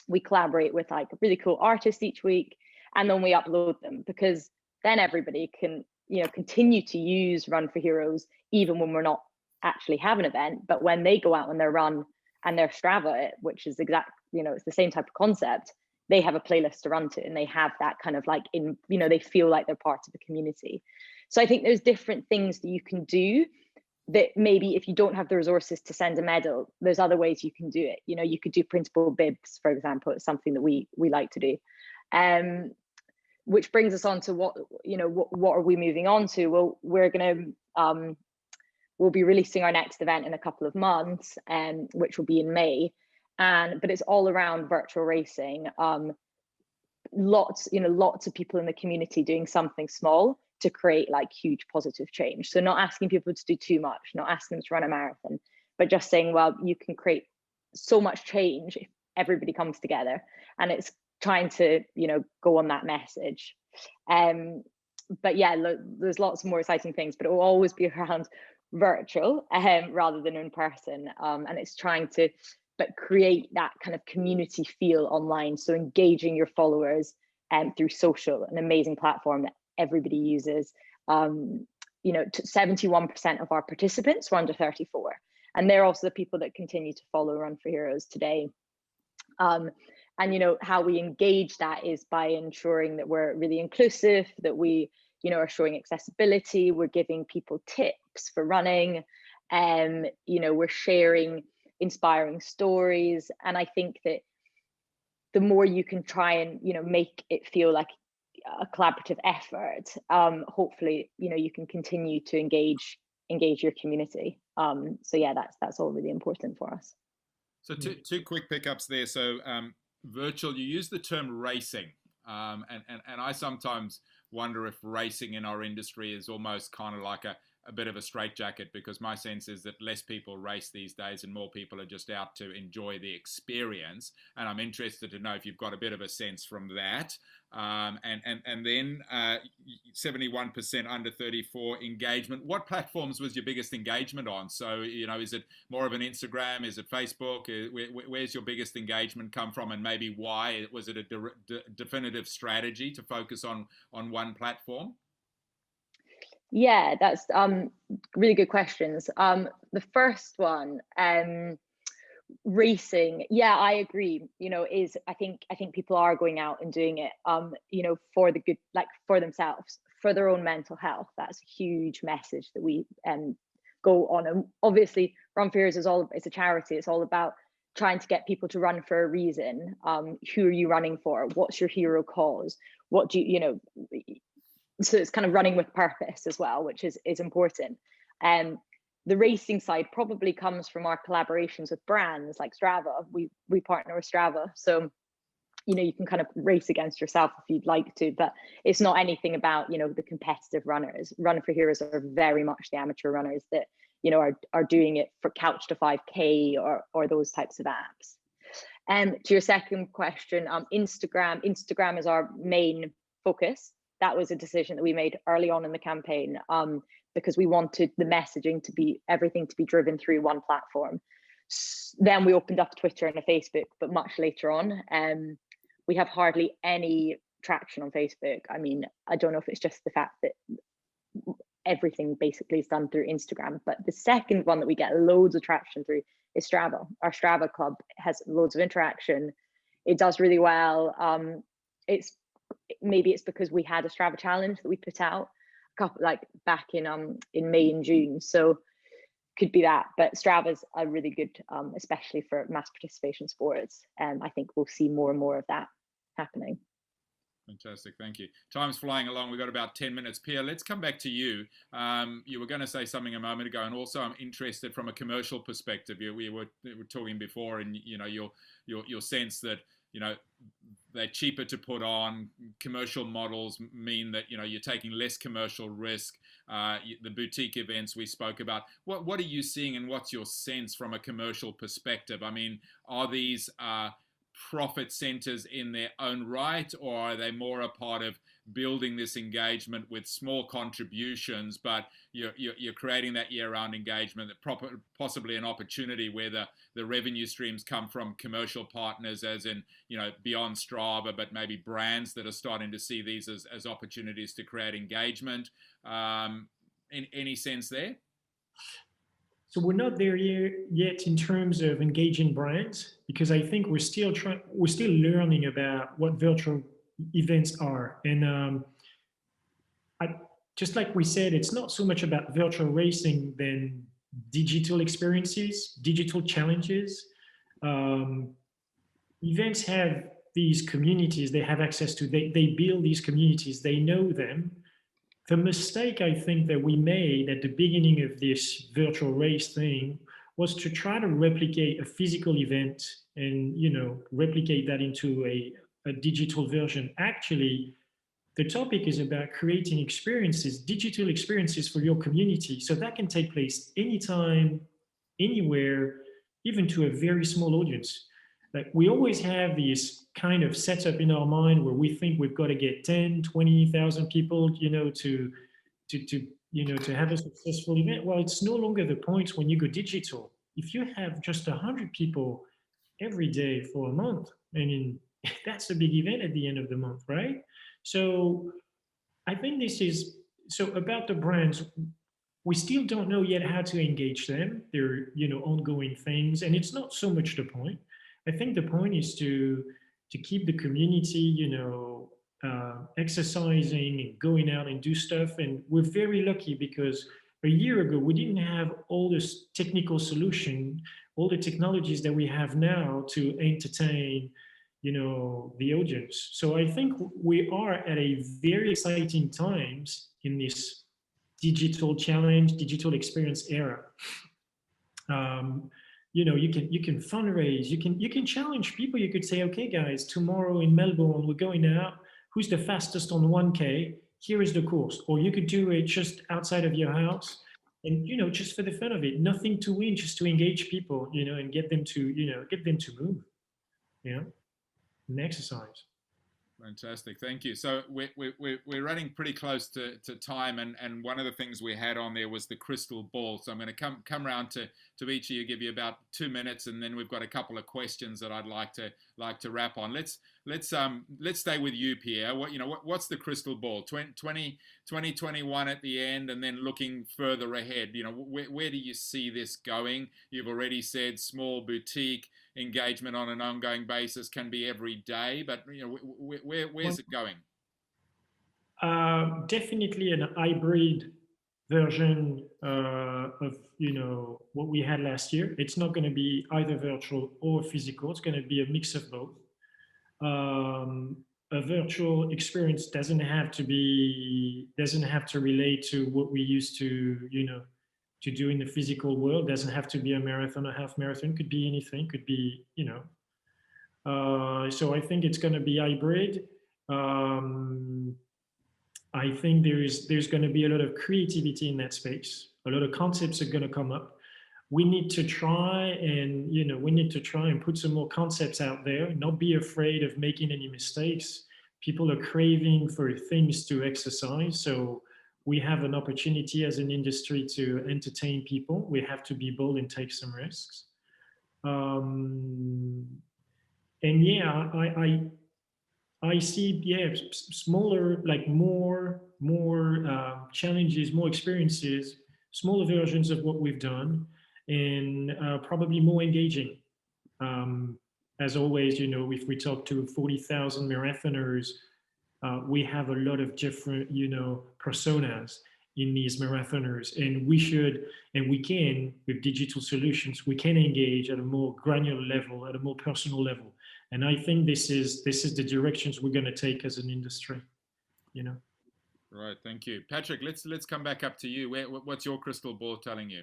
we collaborate with like really cool artists each week, and then we upload them, because then everybody can, you know, continue to use Run for Heroes even when we're not actually have an event. But when they go out on their run and their Strava, which is exact, you know, it's the same type of concept, they have a playlist to run to, and they have that kind of like, in, you know, they feel like they're part of the community. So I think there's different things that you can do that maybe if you don't have the resources to send a medal, there's other ways you can do it. You know, you could do printable bibs, for example. It's something that we like to do. Which brings us on to what are we moving on to? Well, we're going to, we'll be releasing our next event in a couple of months, which will be in May. But it's all around virtual racing. Lots of people in the community doing something small to create like huge positive change. So not asking people to do too much, not asking them to run a marathon, but just saying, well, you can create so much change if everybody comes together. And it's trying to, you know, go on that message. But yeah, there's lots more exciting things, but it will always be around virtual rather than in person. And it's trying to create that kind of community feel online. So engaging your followers through social, an amazing platform that everybody uses. You know, 71% of our participants were under 34. And they're also the people that continue to follow Run for Heroes today. And, you know, how we engage that is by ensuring that we're really inclusive, that we, you know, are showing accessibility, we're giving people tips for running, you know, we're sharing inspiring stories. And I think that the more you can try and, you know, make it feel like a collaborative effort, hopefully, you know, you can continue to engage your community. So yeah, that's all really important for us. So two quick pickups there. So virtual, you use the term racing, and I sometimes wonder if racing in our industry is almost kind of like a bit of a straitjacket, because my sense is that less people race these days and more people are just out to enjoy the experience. And I'm interested to know if you've got a bit of a sense from that. And then 71% under 34 engagement. What platforms was your biggest engagement on? So, you know, is it more of an Instagram? Is it Facebook? Where's your biggest engagement come from, and maybe why? Was it a definitive strategy to focus on one platform? Yeah, that's really good questions. The first one, racing. Yeah, I agree. You know, I think people are going out and doing it, you know, for the good, like for themselves, for their own mental health. That's a huge message that we go on. And obviously, Run for Heroes it's a charity. It's all about trying to get people to run for a reason. Who are you running for? What's your hero cause? What do you know? So it's kind of running with purpose as well, which is important. The racing side probably comes from our collaborations with brands like Strava. We partner with Strava, so you know, you can kind of race against yourself if you'd like to, but it's not anything about, you know, the competitive runners. Run for Heroes are very much the amateur runners that, you know, are doing it for couch to 5K or those types of apps. To your second question, Instagram is our main focus. That was a decision that we made early on in the campaign, because we wanted the messaging to be driven through one platform. Then we opened up Twitter and a Facebook, but much later on. We have hardly any traction on Facebook. I mean, I don't know if it's just the fact that everything basically is done through Instagram, but the second one that we get loads of traction through is Strava. Our Strava club has loads of interaction. It does really well. Maybe it's because we had a Strava challenge that we put out a couple, like back in May and June, so could be that. But Strava's a really good, especially for mass participation sports. I think we'll see more and more of that happening. Fantastic, thank you. Time's flying along. We've got about 10 minutes. Pia, let's come back to you. You were going to say something a moment ago, and also I'm interested from a commercial perspective. We were talking before, and you know, your sense that, you know, they're cheaper to put on. Commercial models mean that, you know, you're taking less commercial risk. The boutique events we spoke about. What are you seeing, and what's your sense from a commercial perspective? I mean, are these profit centers in their own right, or are they more a part of building this engagement with small contributions, but you're creating that year-round engagement, that possibly an opportunity where the revenue streams come from commercial partners, as in, you know, beyond Strava, but maybe brands that are starting to see these as opportunities to create engagement. In any sense there? So we're not there yet in terms of engaging brands, because I think we're still learning about what virtual events are. And just like we said, it's not so much about virtual racing than digital experiences, digital challenges. Events have these communities they have access to. They build these communities, they know them. The mistake I think that we made at the beginning of this virtual race thing was to try to replicate a physical event and, you know, replicate that into a digital version. Actually, the topic is about creating experiences, digital experiences for your community. So that can take place anytime, anywhere, even to a very small audience. Like, we always have this kind of setup in our mind where we think we've got to get 10, 20,000 people, you know, to have a successful event. Well, it's no longer the point when you go digital. If you have just 100 people every day for a month, I mean, that's a big event at the end of the month, right? So I think this is, so about the brands, we still don't know yet how to engage them. They're, you know, ongoing things, and it's not so much the point. I think the point is to keep the community, you know, exercising and going out and do stuff. And we're very lucky because a year ago we didn't have all this technical solution, all the technologies that we have now to entertain, the audience. So I think we are at a very exciting times in this digital challenge, digital experience era. You can fundraise, you can challenge people. You could say, okay, guys, tomorrow in Melbourne, we're going out. Who's the fastest on 1K? Here is the course. Or you could do it just outside of your house, and just for the fun of it, nothing to win, just to engage people, and get them to move, and exercise. Fantastic, thank you. So we're running pretty close to time, and one of the things we had on there was the crystal ball. So I'm going to come around to each of you, give you about 2 minutes, and then we've got a couple of questions that I'd like to wrap on. Let's stay with you, Pierre. What's the crystal ball? 2021 at the end, and then looking further ahead. Where do you see this going? You've already said small boutique engagement on an ongoing basis can be every day, but where's it going? Definitely an hybrid version of what we had last year. It's not going to be either virtual or physical. It's going to be a mix of both. A virtual experience doesn't have to relate to what we used to to do in the physical world. Doesn't have to be a marathon, a half marathon, could be anything, could be, so I think it's going to be hybrid. I think there's going to be a lot of creativity in that space. A lot of concepts are going to come up. We need to try and put some more concepts out there, not be afraid of making any mistakes. People are craving for things to exercise. So we have an opportunity as an industry to entertain people. We have to be bold and take some risks. And yeah, I see, smaller, like more challenges, more experiences, smaller versions of what we've done, and probably more engaging. As always, if we talk to 40,000 marathoners, we have a lot of different, personas in these marathoners, and we can, with digital solutions, we can engage at a more granular level, at a more personal level. And I think this is the directions we're going to take as an industry, Right, thank you. Patrick, let's come back up to you. What's your crystal ball telling you?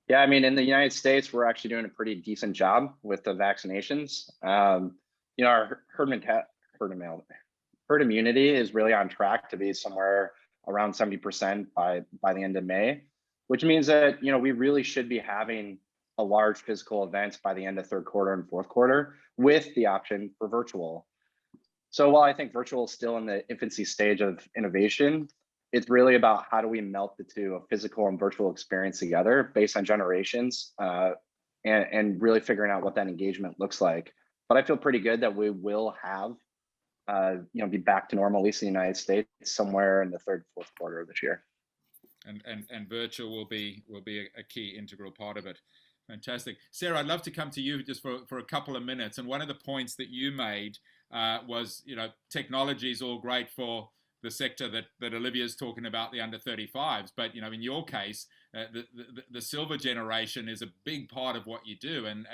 Yeah, I mean, in the United States, we're actually doing a pretty decent job with the vaccinations. Our herd immunity is really on track to be somewhere around 70% by the end of May, which means that we really should be having a large physical event by the end of third quarter and fourth quarter with the option for virtual. So while I think virtual is still in the infancy stage of innovation, it's really about how do we melt the two, a physical and virtual experience together based on generations, and really figuring out what that engagement looks like. But I feel pretty good that we will have be back to normal, at least in the United States, somewhere in the third, fourth quarter of this year. And virtual will be a key integral part of it. Fantastic. Sarah, I'd love to come to you just for a couple of minutes. And one of the points that you made was, technology is all great for the sector that Olivia's talking about, the under 35s. But, in your case, the silver generation is a big part of what you do. And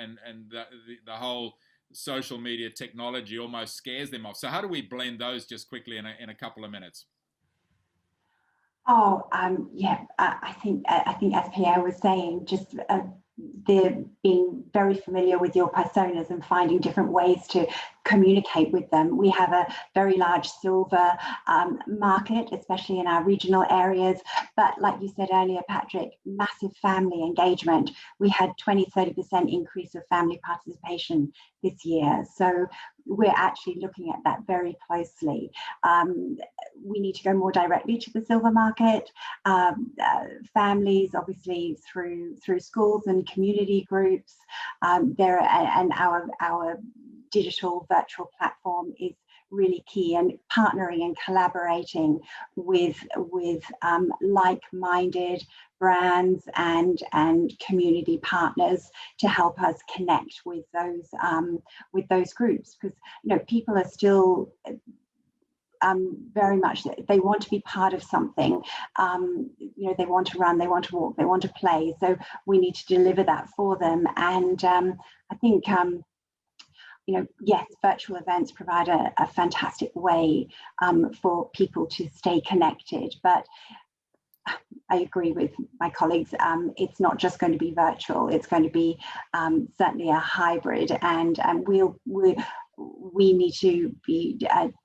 the whole social media technology almost scares them off. So how do we blend those just quickly in a couple of minutes? I think as Pierre was saying, just they're being very familiar with your personas and finding different ways to communicate with them. We have a very large silver market, especially in our regional areas. But like you said earlier, Patrick, massive family engagement. We had 20-30% increase of family participation this year. So we're actually looking at that very closely. We need to go more directly to the silver market. Families, obviously, through schools and community groups. And our digital virtual platform is really key, and partnering and collaborating with like-minded brands and community partners to help us connect with those groups, because people are still very much, they want to be part of something. They want to run, they want to walk, they want to play. So we need to deliver that for them. And I think yes, virtual events provide a fantastic way for people to stay connected, but I agree with my colleagues. It's not just going to be virtual. It's going to be certainly a hybrid, and we need to be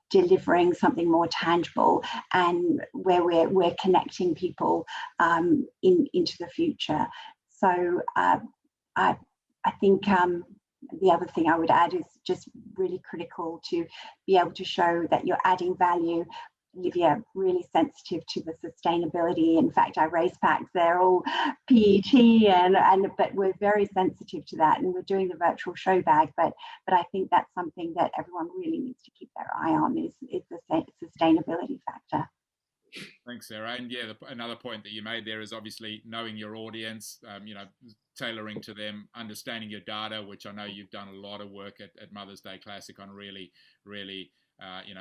delivering something more tangible, and where we're connecting people into the future. So I think the other thing I would add is just really critical to be able to show that you're adding value. Olivia, really sensitive to the sustainability. In fact, our race packs, they're all PET, but we're very sensitive to that, and we're doing the virtual show bag. But I think that's something that everyone really needs to keep their eye on, is the sustainability factor. Thanks, Sarah. And yeah, another point that you made there is obviously knowing your audience, tailoring to them, understanding your data, which I know you've done a lot of work at Mother's Day Classic on really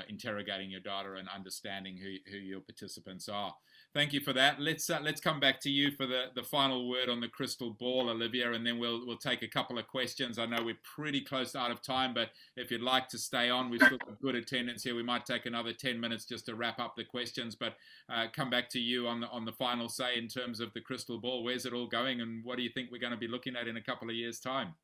interrogating your data and understanding who your participants are. Thank you for that. Let's come back to you for the final word on the crystal ball, Olivia, and then we'll take a couple of questions. I know we're pretty close out of time, but if you'd like to stay on, we've still got good attendance here. We might take another 10 minutes just to wrap up the questions, but come back to you on the final say in terms of the crystal ball. Where's it all going, and what do you think we're going to be looking at in a couple of years' time?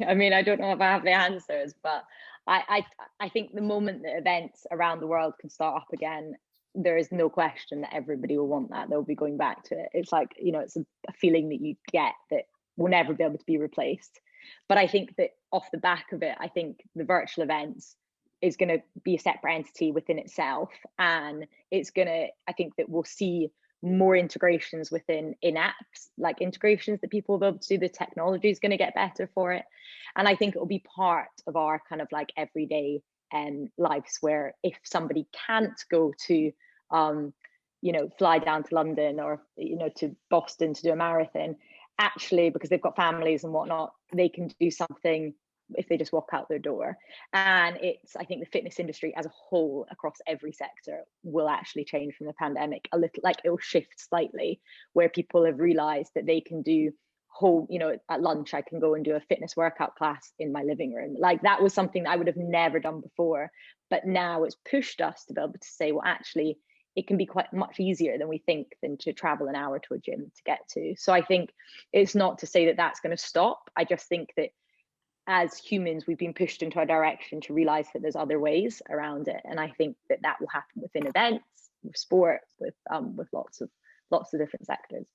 I mean, I don't know if I have the answers, but I think the moment that events around the world can start up again, there is no question that everybody will want that. They'll be going back to it. It's like, it's a feeling that you get that will never be able to be replaced. But I think that off the back of it, I think the virtual events is going to be a separate entity within itself. And I think that we'll see more integrations within in-apps, like integrations that people will be able to do. The technology is going to get better for it. And I think it will be part of our kind of like everyday lives, where if somebody can't go to, fly down to London or, to Boston to do a marathon, actually, because they've got families and whatnot, they can do something if they just walk out their door. And I think the fitness industry as a whole across every sector will actually change from the pandemic a little. Like, it'll shift slightly, where people have realized that they can do whole, at lunch I can go and do a fitness workout class in my living room. Like, that was something that I would have never done before, but now it's pushed us to be able to say, well, actually it can be quite much easier than we think than to travel an hour to a gym to get to. So I think it's not to say that that's going to stop. I just think that as humans, we've been pushed into a direction to realize that there's other ways around it. And I think that will happen within events, with sports, with lots of different sectors.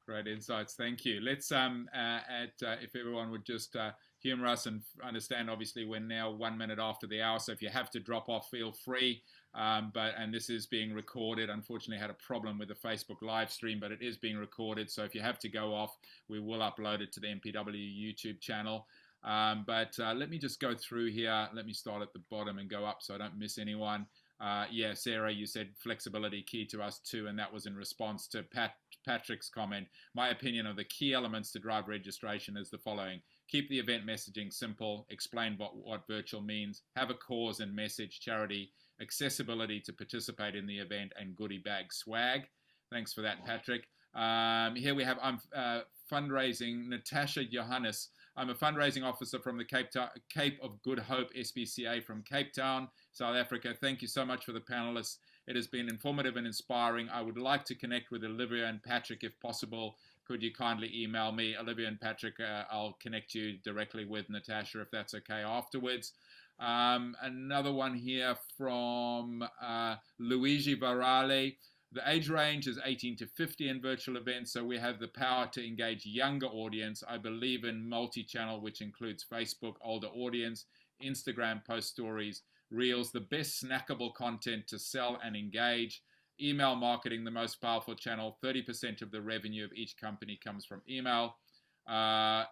Great insights. Thank you. Let's if everyone would just humor us and understand, obviously we're now 1 minute after the hour, so if you have to drop off, feel free. And this is being recorded. Unfortunately, I had a problem with the Facebook live stream, but it is being recorded. So if you have to go off, we will upload it to the MPW YouTube channel. But let me just go through here. Let me start at the bottom and go up so I don't miss anyone. Yeah, Sarah, you said flexibility key to us too, and that was in response to Patrick's comment. My opinion of the key elements to drive registration is the following. Keep the event messaging simple, explain what virtual means, have a cause and message, charity, accessibility to participate in the event, and goodie bag swag. Thanks for that, Patrick. Here we have fundraising, Natasha Johannes. I'm a fundraising officer from the Cape of Good Hope SPCA from Cape Town, South Africa. Thank you so much for the panelists. It has been informative and inspiring. I would like to connect with Olivia and Patrick if possible. Could you kindly email me, Olivia and Patrick? I'll connect you directly with Natasha if that's okay afterwards. Another one here from Luigi Varale. The age range is 18 to 50 in virtual events, so we have the power to engage younger audience. I believe in multi-channel, which includes Facebook, older audience, Instagram post stories, Reels, the best snackable content to sell and engage. Email marketing, the most powerful channel. 30% of the revenue of each company comes from email. Facebook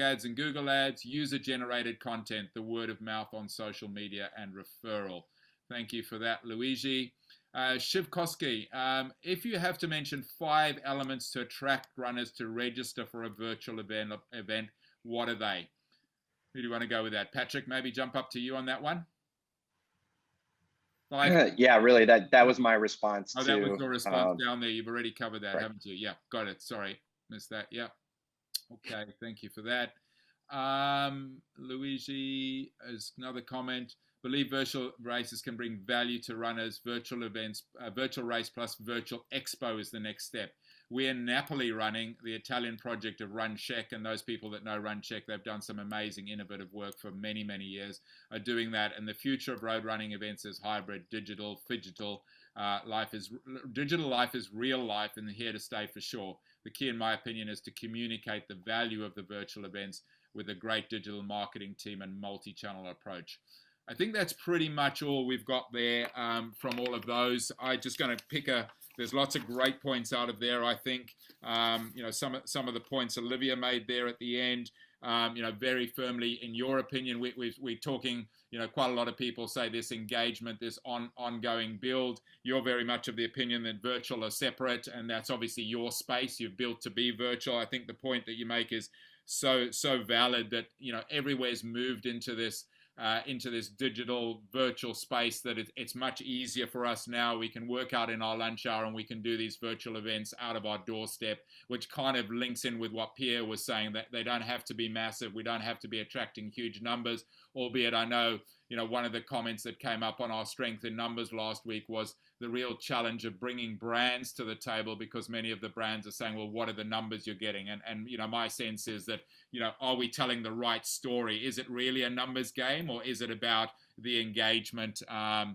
ads and Google ads, user-generated content, the word of mouth on social media, and referral. Thank you for that, Luigi. Shiv Koski, if you have to mention 5 elements to attract runners to register for a virtual event, what are they? Who do you want to go with that? Patrick, maybe jump up to you on that one. 5? Yeah, really, that was my response. Oh, that was your response down there. You've already covered that, right. Haven't you? Yeah, got it. Sorry, missed that. Yeah. Okay, thank you for that. Luigi has another comment. Believe virtual races can bring value to runners. Virtual events, virtual race plus virtual expo is the next step. We're Napoli running the Italian project of Run Check, and those people that know Run Check, they've done some amazing innovative work for many, many years, are doing that. And the future of road running events is hybrid, digital, phygital. Digital life is real life and here to stay for sure. The key, in my opinion, is to communicate the value of the virtual events with a great digital marketing team and multi-channel approach. I think that's pretty much all we've got there from all of those. I'm just going to pick there's lots of great points out of there, I think. Some of the points Olivia made there at the end, very firmly, in your opinion, we're talking, quite a lot of people say this engagement, this ongoing build. You're very much of the opinion that virtual are separate, and that's obviously your space. You've built to be virtual. I think the point that you make is so valid, that, everywhere's moved into this digital virtual space, that it's much easier for us now. We can work out in our lunch hour and we can do these virtual events out of our doorstep, which kind of links in with what Pierre was saying, that they don't have to be massive. We don't have to be attracting huge numbers, albeit I know, one of the comments that came up on our strength in numbers last week was the real challenge of bringing brands to the table, because many of the brands are saying, well, what are the numbers you're getting? And my sense is that, are we telling the right story? Is it really a numbers game, or is it about the engagement that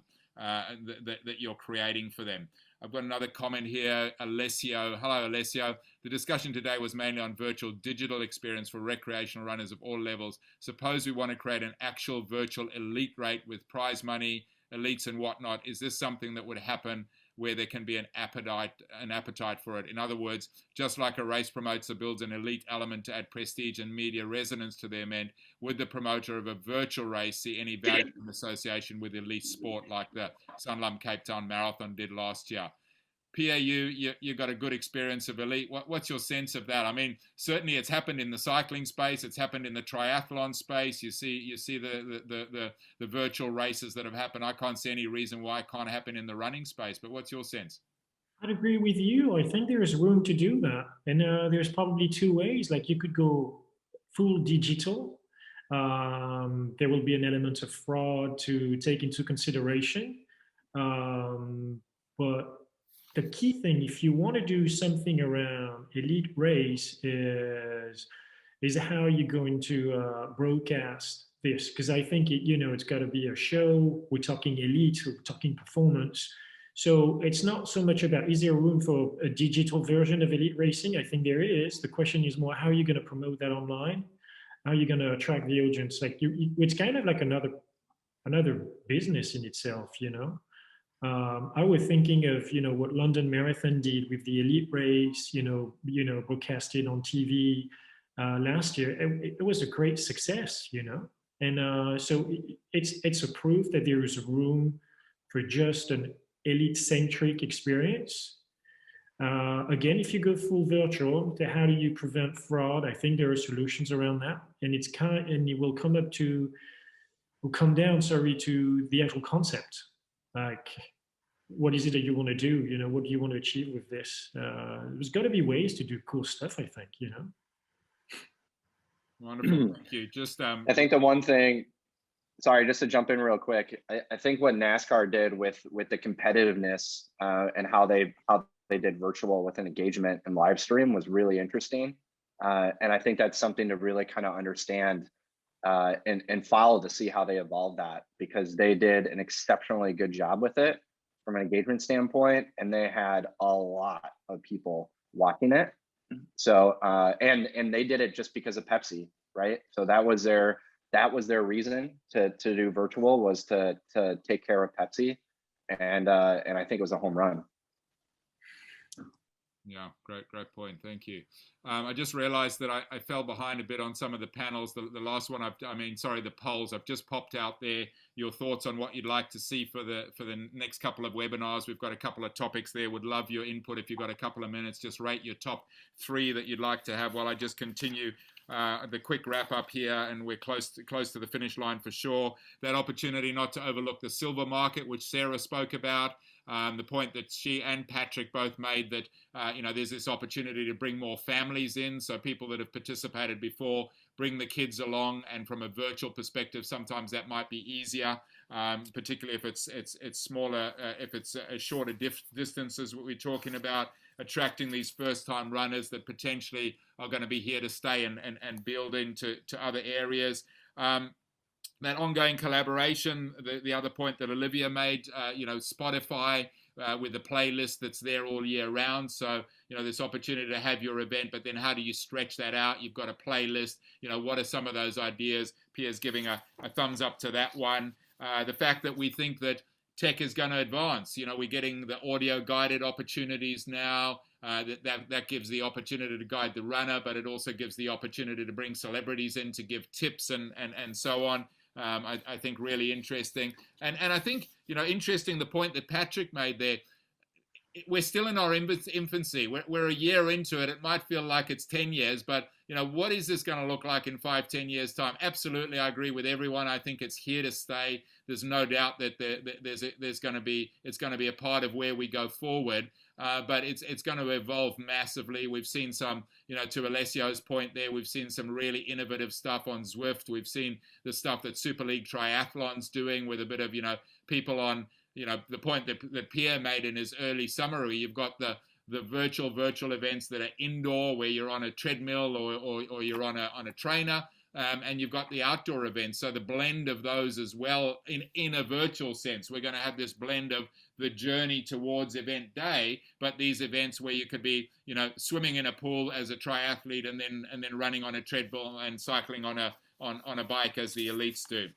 you're creating for them? I've got another comment here, Alessio. Hello, Alessio. The discussion today was mainly on virtual digital experience for recreational runners of all levels. Suppose we want to create an actual virtual elite rate with prize money, elites and whatnot. Is this something that would happen where there can be an appetite for it? In other words, just like a race promoter builds an elite element to add prestige and media resonance to their event, would the promoter of a virtual race see any value in association with elite sport like the Sunlum Cape Town Marathon did last year? Pierre, you got a good experience of elite. What's your sense of that? I mean, certainly it's happened in the cycling space. It's happened in the triathlon space. You see the virtual races that have happened. I can't see any reason why it can't happen in the running space. But what's your sense? I'd agree with you. I think there is room to do that, and there's probably two ways. Like, you could go full digital. There will be an element of fraud to take into consideration, but the key thing, if you want to do something around elite race, is how you're going to broadcast this. Because I think it's got to be a show. We're talking elite, we're talking performance. So it's not so much about, is there room for a digital version of elite racing? I think there is. The question is more, how are you going to promote that online? How are you going to attract the audience? Like, it's kind of like another business in itself, I was thinking of, what London Marathon did with the elite race, broadcasted on TV last year. It was a great success, and so it's a proof that there is room for just an elite-centric experience. Again, if you go full virtual, how do you prevent fraud? I think there are solutions around that, and it will come down to the actual concept. Like, what is it that you want to do? What do you want to achieve with this? There's got to be ways to do cool stuff, I think, Wonderful. Thank you. I think the one thing, sorry, just to jump in real quick, I think what NASCAR did with the competitiveness and how they did virtual with an engagement and live stream was really interesting. And I think that's something to really kind of understand and follow to see how they evolve that, because they did an exceptionally good job with it from an engagement standpoint, and they had a lot of people watching it. So and they did it just because of Pepsi, right? So that was their reason to do virtual, was to take care of Pepsi, and I think it was a home run. Yeah, great point. Thank you. I just realized that I fell behind a bit on some of the panels. The last one, the polls. I've just popped out there your thoughts on what you'd like to see for the next couple of webinars. We've got a couple of topics there. Would love your input. If you've got a couple of minutes, just rate your top 3 that you'd like to have while I just continue the quick wrap up here, and we're close to the finish line for sure. That opportunity not to overlook the silver market, which Sarah spoke about. The point that she and Patrick both made, that there's this opportunity to bring more families in, so people that have participated before bring the kids along. And from a virtual perspective, sometimes that might be easier, particularly if it's smaller, if it's a shorter distances, what we're talking about, attracting these first-time runners that potentially are going to be here to stay and build into other areas. That ongoing collaboration, the other point that Olivia made, Spotify with a playlist that's there all year round. So, this opportunity to have your event, but then how do you stretch that out? You've got a playlist. What are some of those ideas? Pierre's giving a thumbs up to that one. The fact that we think that tech is going to advance. We're getting the audio guided opportunities now. That gives the opportunity to guide the runner, but it also gives the opportunity to bring celebrities in to give tips and so on. I think really interesting. And I think, interesting the point that Patrick made there. We're still in our infancy. We're a year into it. It might feel like it's 10 years, but what is this going to look like in 5-10 years time? Absolutely, I agree with everyone. I think it's here to stay. There's no doubt that it's going to be a part of where we go forward. But it's going to evolve massively. We've seen some, to Alessio's point there, we've seen some really innovative stuff on Zwift. We've seen the stuff that Super League Triathlon's doing with a bit of, people on, the point that Pierre made in his early summary. You've got the virtual events that are indoor, where you're on a treadmill or you're on a trainer. And you've got the outdoor events. So the blend of those as well in a virtual sense. We're going to have this blend of the journey towards event day, but these events where you could be, swimming in a pool as a triathlete and then running on a treadmill and cycling on a bike as the elites do.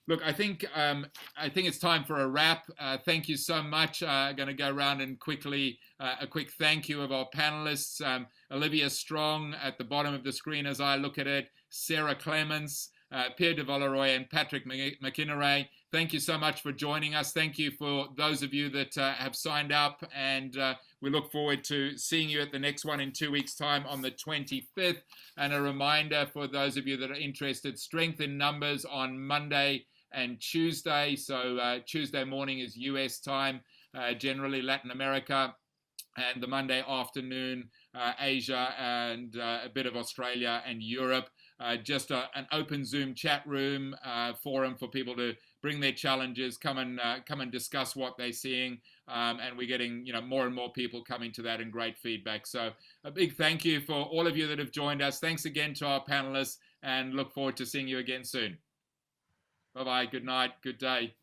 Look, I think it's time for a wrap. Thank you so much. I'm going to go around and quickly a quick thank you of our panelists. Olivia Strong at the bottom of the screen as I look at it, Sarah Clements, Pierre de Villeroy, and Patrick McInerney. Thank you so much for joining us. Thank you for those of you that have signed up, and we look forward to seeing you at the next one in 2 weeks' time on the 25th. And a reminder for those of you that are interested, Strength in Numbers on Monday and Tuesday. So Tuesday morning is US time, generally Latin America, and the Monday afternoon, Asia and a bit of Australia and Europe. Just an open Zoom chat room forum for people to bring their challenges, come and discuss what they're seeing, and we're getting more and more people coming to that and great feedback. So a big thank you for all of you that have joined us. Thanks again to our panelists, and look forward to seeing you again soon. Bye-bye. Good night. Good day.